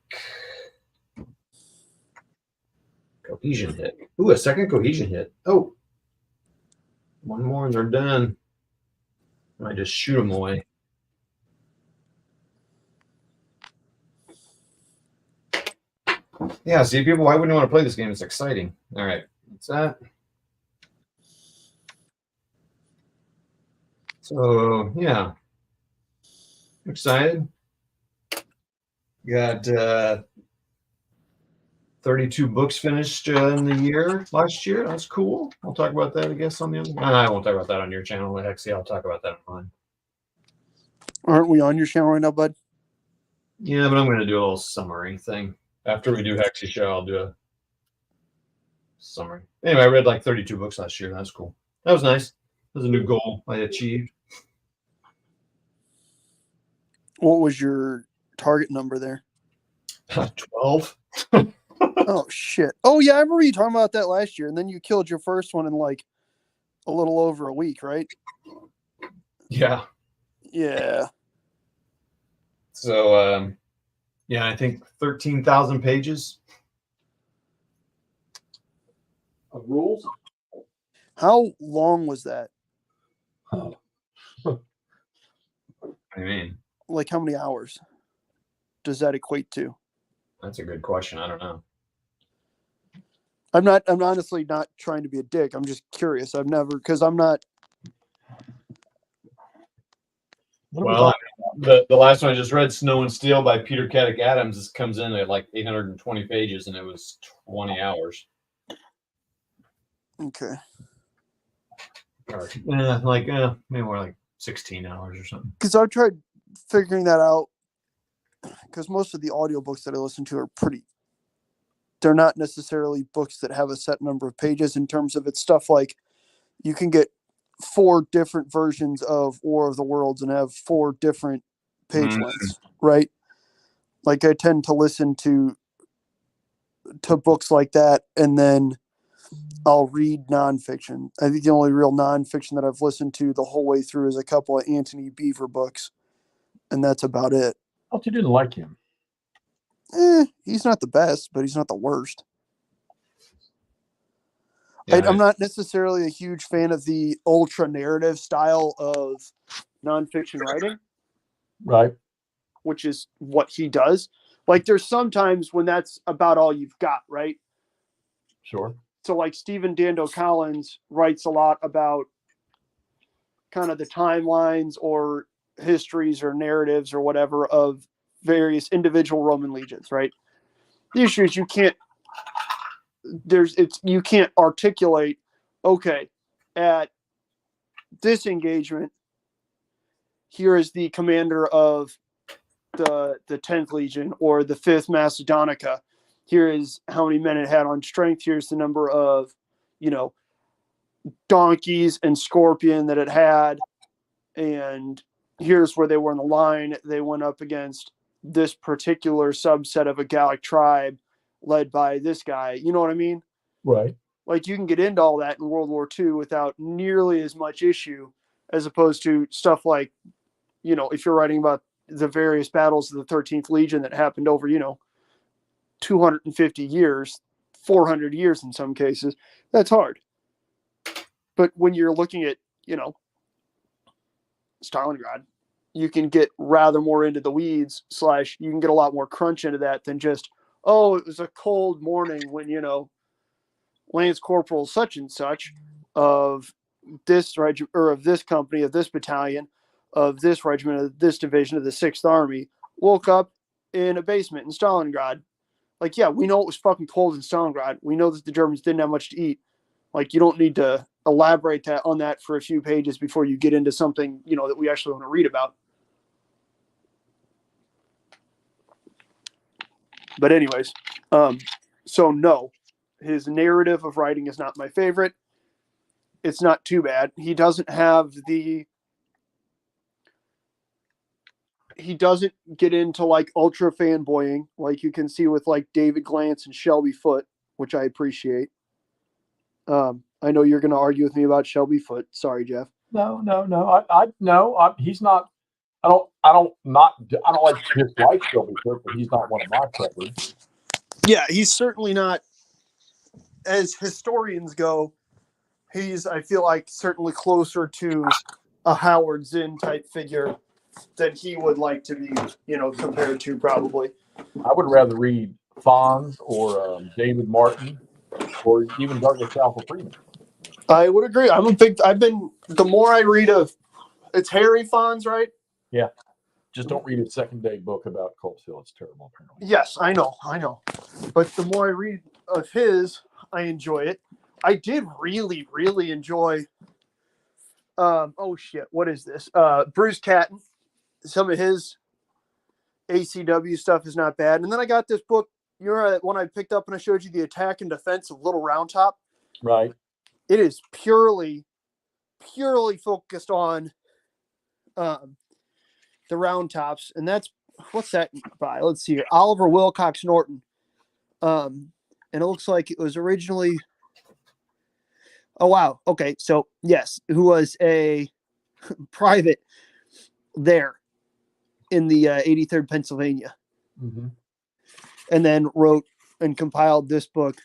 Cohesion hit. Ooh, a second cohesion hit. Oh. One more and they're done. I just shoot them away. Yeah, see, people, why wouldn't you want to play this game? It's exciting. All right, that's that. So, yeah. Excited. Got 32 books finished in the year last year. That's cool. I'll talk about that, I guess, on the other. I won't talk about that on your channel. Actually, I'll talk about that on mine. Aren't we on your channel right now, bud? Yeah, but I'm going to do a little summary thing. After we do Hexy Show, I'll do a summary. Anyway, I read like 32 books last year. That's cool. That was nice. That was a new goal I achieved. What was your target number there? 12. Oh, shit. Oh, yeah, I remember you talking about that last year, and then you killed your first one in like a little over a week, right? Yeah. Yeah. So, yeah, I think 13,000 pages Of rules? How long was that? I mean, Like, how many hours does that equate to? that's a good question. I don't know. I'm honestly not trying to be a dick. I'm just curious. Because I'm not. Well, the last one I just read, Snow and Steel by Peter Caddick Adams, comes in at like 820 pages, and it was 20 hours. Okay. Maybe more like 16 hours or something. Because I've tried figuring that out. Because most of the audiobooks that I listen to are they're not necessarily books that have a set number of pages in terms of it's stuff like you can get 4 different versions of War of the Worlds and have 4 different page lengths, right? Like I tend to listen to books like that, and then I'll read nonfiction. I think the only real nonfiction that I've listened to the whole way through is a couple of Anthony Beaver books, and that's about it. Oh, you didn't like him? He's not the best, but he's not the worst. Yeah, I'm not necessarily a huge fan of the ultra narrative style of nonfiction writing, Right. which is what he does. Like there's sometimes when that's about all you've got, right? Sure. So like Stephen Dando Collins writes a lot about kind of the timelines or histories or narratives or whatever of various individual Roman legions, right? The issue is you can't articulate, okay, at this engagement, here is the commander of the 10th Legion or the 5th Macedonica. Here is how many men it had on strength. Here's the number of, donkeys and scorpion that it had. And here's where they were in the line. They went up against this particular subset of a Gallic tribe led by this guy. You know what I mean? Right. Like you can get into all that in World War II without nearly as much issue as opposed to stuff like, if you're writing about the various battles of the 13th Legion that happened over, 250 years, 400 years in some cases, that's hard. But when you're looking at, Stalingrad, you can get rather more into the weeds / you can get a lot more crunch into that than just, it was a cold morning when, Lance Corporal such and such of this regiment or of this company, of this battalion, of this regiment, of this division of the 6th Army woke up in a basement in Stalingrad. Like, yeah, we know it was fucking cold in Stalingrad. We know that the Germans didn't have much to eat. Like, you don't need to elaborate on that for a few pages before you get into something, that we actually want to read about. But anyways, so no, his narrative of writing is not my favorite. It's not too bad. He doesn't get into like ultra fanboying like you can see with like David Glantz and Shelby Foote, which I appreciate. I know you're going to argue with me about Shelby Foote. Sorry, Jeff. No. He's not. I don't like dislike Shelby Foote, but he's not one of my preppers. Yeah, he's certainly not. As historians go, he's, I feel like, certainly closer to a Howard Zinn type figure than he would like to be, compared to probably. I would rather read Fonz or David Martin or even Douglas Alpha Freeman. I would agree. The more I read of, it's Harry Fonz, right? Yeah. Just don't read a second day book about Colts Hill. It's terrible, apparently. Yes, I know. But the more I read of his, I enjoy it. I did really, really enjoy. What is this? Bruce Catton. Some of his ACW stuff is not bad. And then I got this book. You're one I picked up and I showed you, The Attack and Defense of Little Round Top. Right. It is purely focused on the Round Tops, and what's that by? Let's see here, Oliver Wilcox Norton. And it looks like it was originally. Oh wow. Okay, so yes, who was a private there in the 83rd Pennsylvania, and then wrote and compiled this book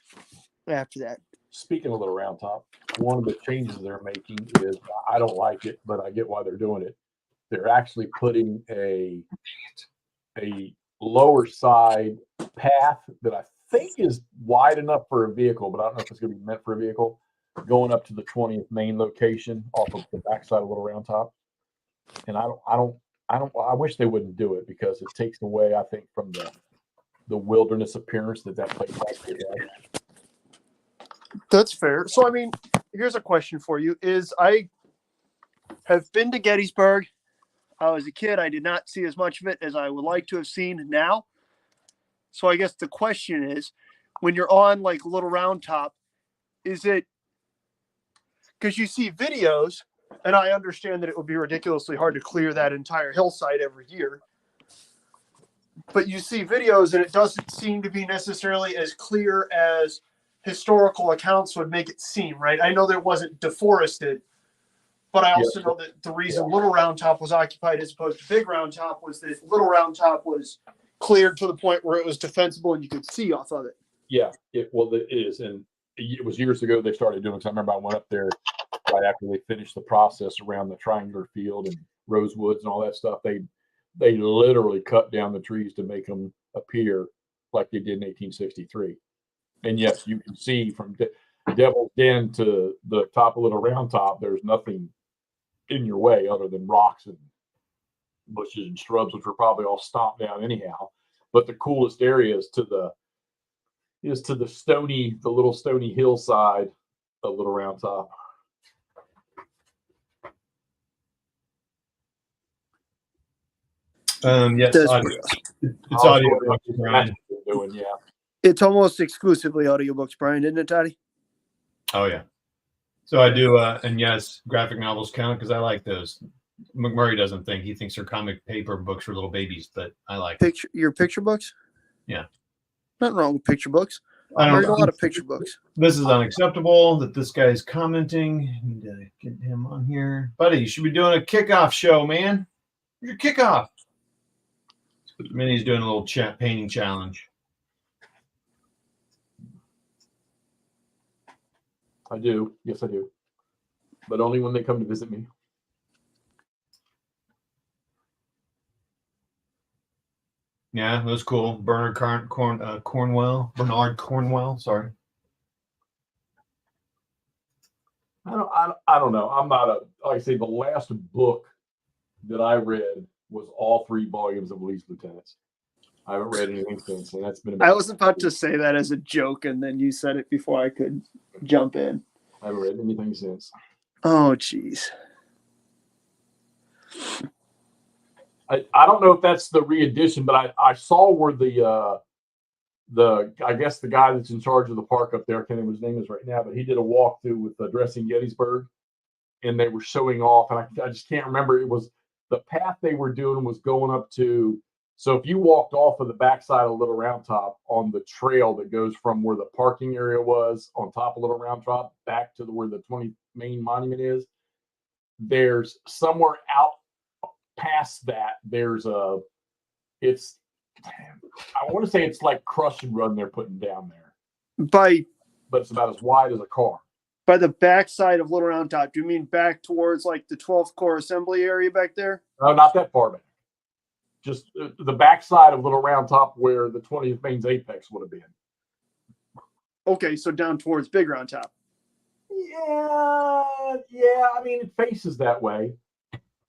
after that. Speaking of Little Round Top, one of the changes they're making is, I don't like it, but I get why they're doing it. They're actually putting a lower side path that I think is wide enough for a vehicle, but I don't know if it's going to be meant for a vehicle, going up to the 20th main location off of the backside of Little Round Top. And I wish they wouldn't do it because it takes away, I think, from the wilderness appearance that place actually has. That's fair. So, I mean, here's a question for you: Is I have been to Gettysburg. As a kid, I did not see as much of it as I would like to have seen now. So, I guess the question is, when you're on like Little Round Top, is it because you see videos, and I understand that it would be ridiculously hard to clear that entire hillside every year. But you see videos, and it doesn't seem to be necessarily as clear as historical accounts would make it seem, right? I know that it wasn't deforested, but I also know that the reason Little Round Top was occupied as opposed to Big Round Top was that Little Round Top was cleared to the point where it was defensible and you could see off of it. Yeah, it is, and it was years ago they started doing. So I remember I went up there right after they finished the process around the triangular field and rosewoods and all that stuff. They literally cut down the trees to make them appear like they did in 1863. And yes, you can see from Devil's Den to the top of Little Round Top, there's nothing in your way other than rocks and bushes and shrubs, which were probably all stomped down anyhow. But the coolest area is to the little stony hillside of Little Round Top. Yes, That's audio. pretty awesome. It's audio. Brian. Doing, yeah. It's almost exclusively audiobooks, Brian, isn't it, Toddy? Oh yeah. So I do, and yes, graphic novels count because I like those. McMurray doesn't think he thinks they're comic paper books for little babies, but I like Your picture books. Yeah, nothing wrong with picture books. I I read a lot of picture books. This is unacceptable that this guy's commenting. I need to get him on here, buddy. You should be doing a kickoff show, man. Where's your kickoff? Minnie's doing a little painting challenge. I do. Yes, I do. But only when they come to visit me. Yeah, it was cool. Bernard Cornwell. Sorry. I don't know. I'm not like I say, the last book that I read was all 3 volumes of Lee's Lieutenants. I haven't read anything since, and that's been I was about to say that as a joke, and then you said it before I could jump in. I haven't read anything since. Oh, jeez. I don't know if that's the re-edition, but I saw where I guess the guy that's in charge of the park up there, I can't remember his name is right now, but he did a walkthrough with Addressing Gettysburg, and they were showing off, and I just can't remember. It was the path they were doing was going up to. So if you walked off of the backside of Little Round Top on the trail that goes from where the parking area was on top of Little Round Top back to where the 20 main monument is, there's somewhere out past that. There's I want to say it's like Crush and Run they're putting down there. But it's about as wide as a car. By the backside of Little Round Top, do you mean back towards like the 12th Corps Assembly area back there? No, not that far back. Just the backside of Little Round Top where the 20th Main's apex would have been. Okay, so down towards Big Round Top. Yeah. I mean, it faces that way.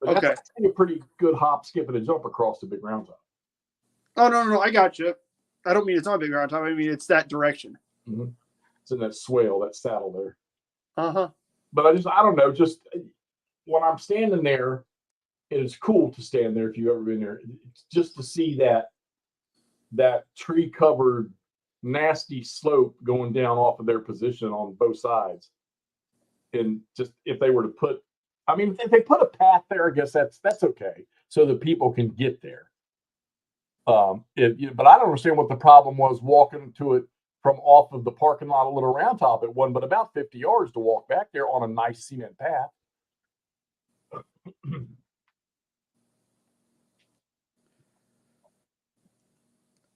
But okay. That's a pretty good hop, skip, and a jump across the Big Round Top. Oh, no, I got you. I don't mean it's on Big Round Top. I mean, it's that direction. Mm-hmm. It's in that swale, that saddle there. Uh-huh. But I don't know, just when I'm standing there, it is cool to stand there if you've ever been there, just to see that tree-covered, nasty slope going down off of their position on both sides. And just if they were to put, I mean, if they put a path there, I guess that's okay, so that people can get there. But I don't understand what the problem was walking to it from off of the parking lot of Little Round Top. It wasn't but about 50 yards to walk back there on a nice cement path.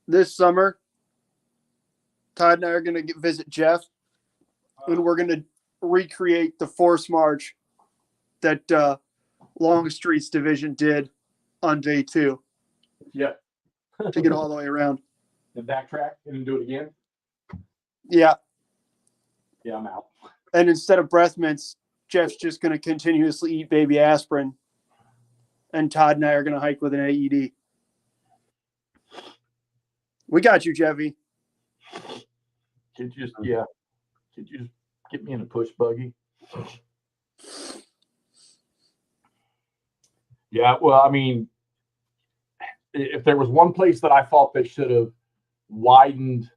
This summer, Todd and I are going to visit Jeff, and we're going to recreate the force march that Longstreet's division did on day 2. Yeah. To get all the way around. And backtrack and do it again? Yeah. Yeah, I'm out. And instead of breath mints, Jeff's just going to continuously eat baby aspirin. And Todd and I are going to hike with an AED. We got you, Jeffy. Could you just Get me in a push buggy. Yeah, well, I mean, if there was one place that I thought they should have widened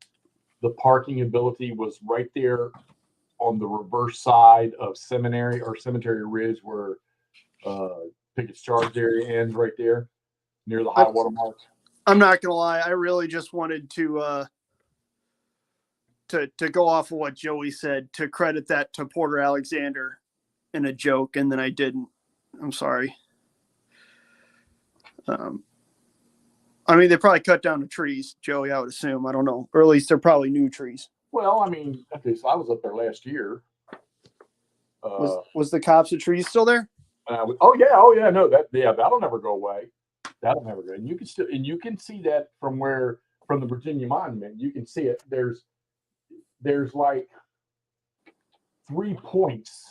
the parking ability was right there on the reverse side of Cemetery Ridge, where Pickett's Charge area ends right there near the high water mark. I'm not gonna lie, I really just wanted to go off of what Joey said, to credit that to Porter Alexander in a joke, and then I didn't. I'm sorry. I mean, they probably cut down the trees, Joey, I would assume. I don't know. Or at least they're probably new trees. Well, I mean, okay, so I was up there last year. Was the copse of trees still there? Oh yeah, no, that'll never go away. That'll never go. And you can see that from the Virginia Monument. You can see it. There's like 3 points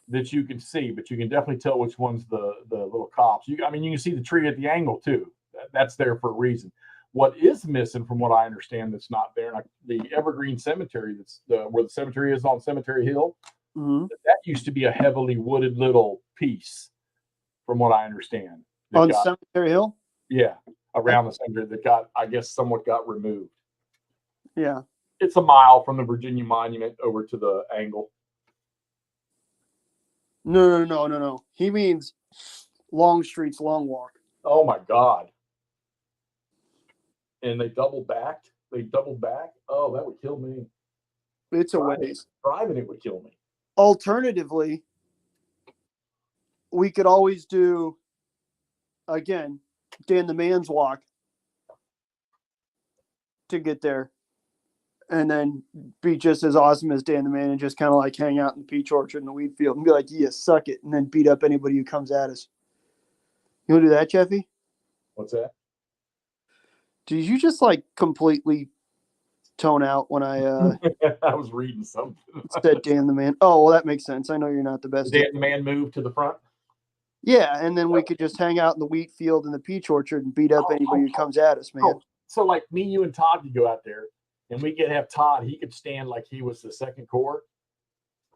that you can see, but you can definitely tell which one's the little copse. You can see the tree at the angle too. That's there for a reason. What is missing, from what I understand, that's not there, like the Evergreen Cemetery, where the cemetery is on Cemetery Hill. Mm-hmm. That used to be a heavily wooded little piece, from what I understand. On Cemetery Hill? Yeah, around the cemetery that I guess, somewhat got removed. Yeah. It's a mile from the Virginia Monument over to the angle. No. He means Longstreet's Long Walk. Oh my God. And they double back. Oh, that would kill me. It's a ways. Driving it would kill me. Alternatively, we could always do, again, Dan the Man's Walk to get there, and then be just as awesome as Dan the Man and just kind of like hang out in the peach orchard in the wheat field and be like, yeah, suck it, and then beat up anybody who comes at us. You want to do that, Jeffy? What's that? Did you just like completely tone out when I I was reading something. said Dan the Man? Oh, well, that makes sense. I know you're not the best. Dan the Man moved to the front? Yeah, and then we could just hang out in the wheat field in the peach orchard and beat up anybody who comes at us, man. So like me, you, and Todd could go out there, and we could have Todd. He could stand like he was the Second Corps,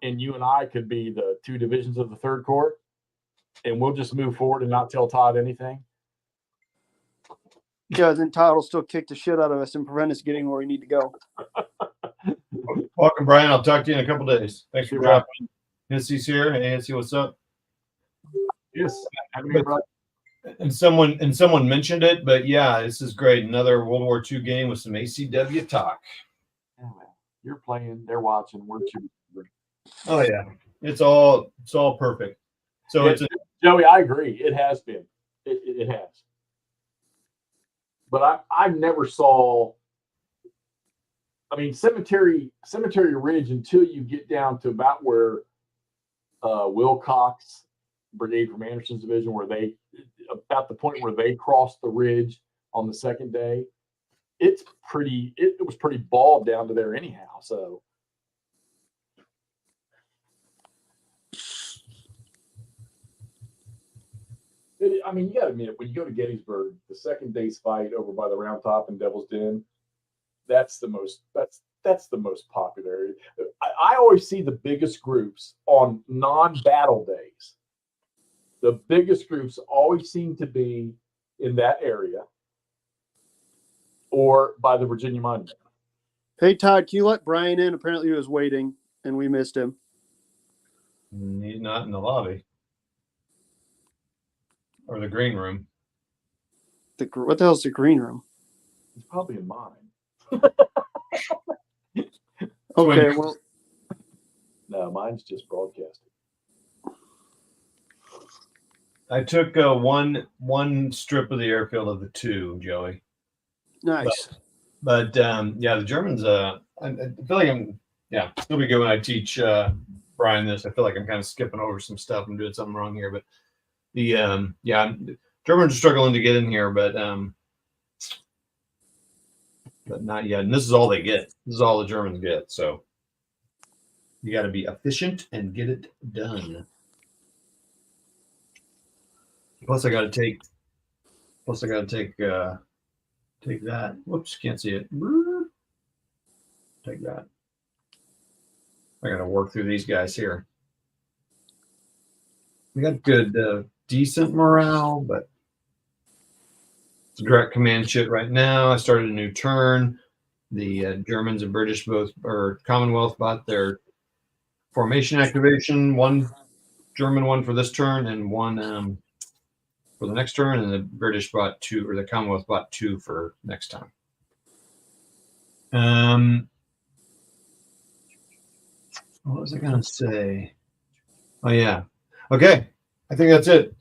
and you and I could be the 2 divisions of the Third Corps, and we'll just move forward and not tell Todd anything. Yeah, then Todd will still kick the shit out of us and prevent us getting where we need to go. Welcome, Brian. I'll talk to you in a couple of days. Thanks for dropping. Nancy's here. Hey, Nancy, what's up? Yes. And someone mentioned it, but yeah, this is great. Another World War II game with some ACW talk. Yeah, man. You're playing, they're watching, we're choosing. Oh yeah, it's all perfect. So Joey, I agree. It has been. It has. But I never saw. I mean, Cemetery Ridge, until you get down to about where Wilcox Brigade from Anderson's division, about the point where they crossed the ridge on the second day, it was pretty bald down to there anyhow. So I mean, you got to admit, when you go to Gettysburg, the second day's fight over by the Round Top and Devil's Den, that's the most popular. I always see the biggest groups on non-battle days. The biggest groups always seem to be in that area or by the Virginia Monument. Hey, Todd, can you let Brian in? Apparently he was waiting, and we missed him. He's not in the lobby. Or the green room. What the hell's the green room? It's probably in mine. Okay, well. No, mine's just broadcasting. I took one strip of the airfield of the 2, Joey. Nice. But yeah, the Germans. I feel like it'll be good when I teach Brian this. I feel like I'm kind of skipping over some stuff. I'm doing something wrong here, but the Germans are struggling to get in here, but not yet. And this is all they get. This is all the Germans get. So you got to be efficient and get it done. Plus, I got to take that. Whoops, can't see it. Take that. I got to work through these guys here. We got good, decent morale, but it's direct command shit right now. I started a new turn. The Germans and British both, or Commonwealth, bought their formation activation. One German one for this turn, and one for the next turn. And the British bought 2, or the Commonwealth bought 2 for next time. What was I gonna say? Oh yeah. Okay. I think that's it.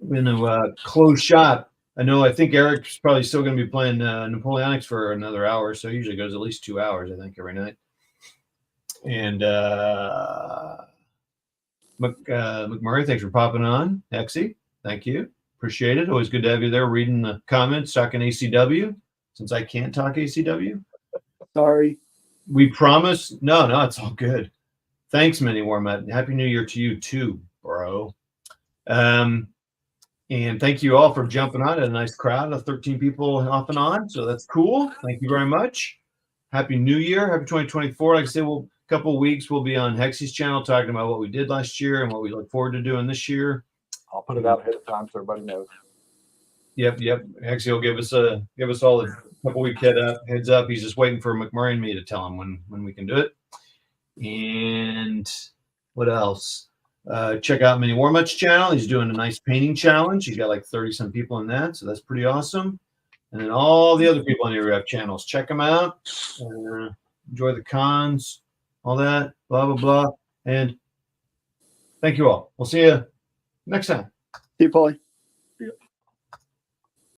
Been a close shot. I think Eric's probably still going to be playing Napoleonics for another hour. So it usually goes at least 2 hours, I think, every night. And McMurray, thanks for popping on. Hexy, thank you. Appreciate it. Always good to have you there reading the comments, talking ACW, since I can't talk ACW. Sorry. We promise. No, it's all good. Thanks, Mini Warmat. Happy New Year to you too, bro. And thank you all for jumping on. A nice crowd of 13 people off and on. So that's cool. Thank you very much. Happy New Year. Happy 2024. Like I said, a couple of weeks we'll be on Hexy's channel talking about what we did last year and what we look forward to doing this year. I'll put it out ahead of time so everybody knows. Yep. Hexy will give us all a couple week heads up. He's just waiting for McMurray and me to tell him when we can do it. And what else? Check out Mini Warmutt's channel. He's doing a nice painting challenge. He's got like 30-some people in that, so that's pretty awesome. And then all the other people on your rep channels, check them out. Enjoy the cons, all that, blah, blah, blah. And thank you all. We'll see you next time. See you, Paulie.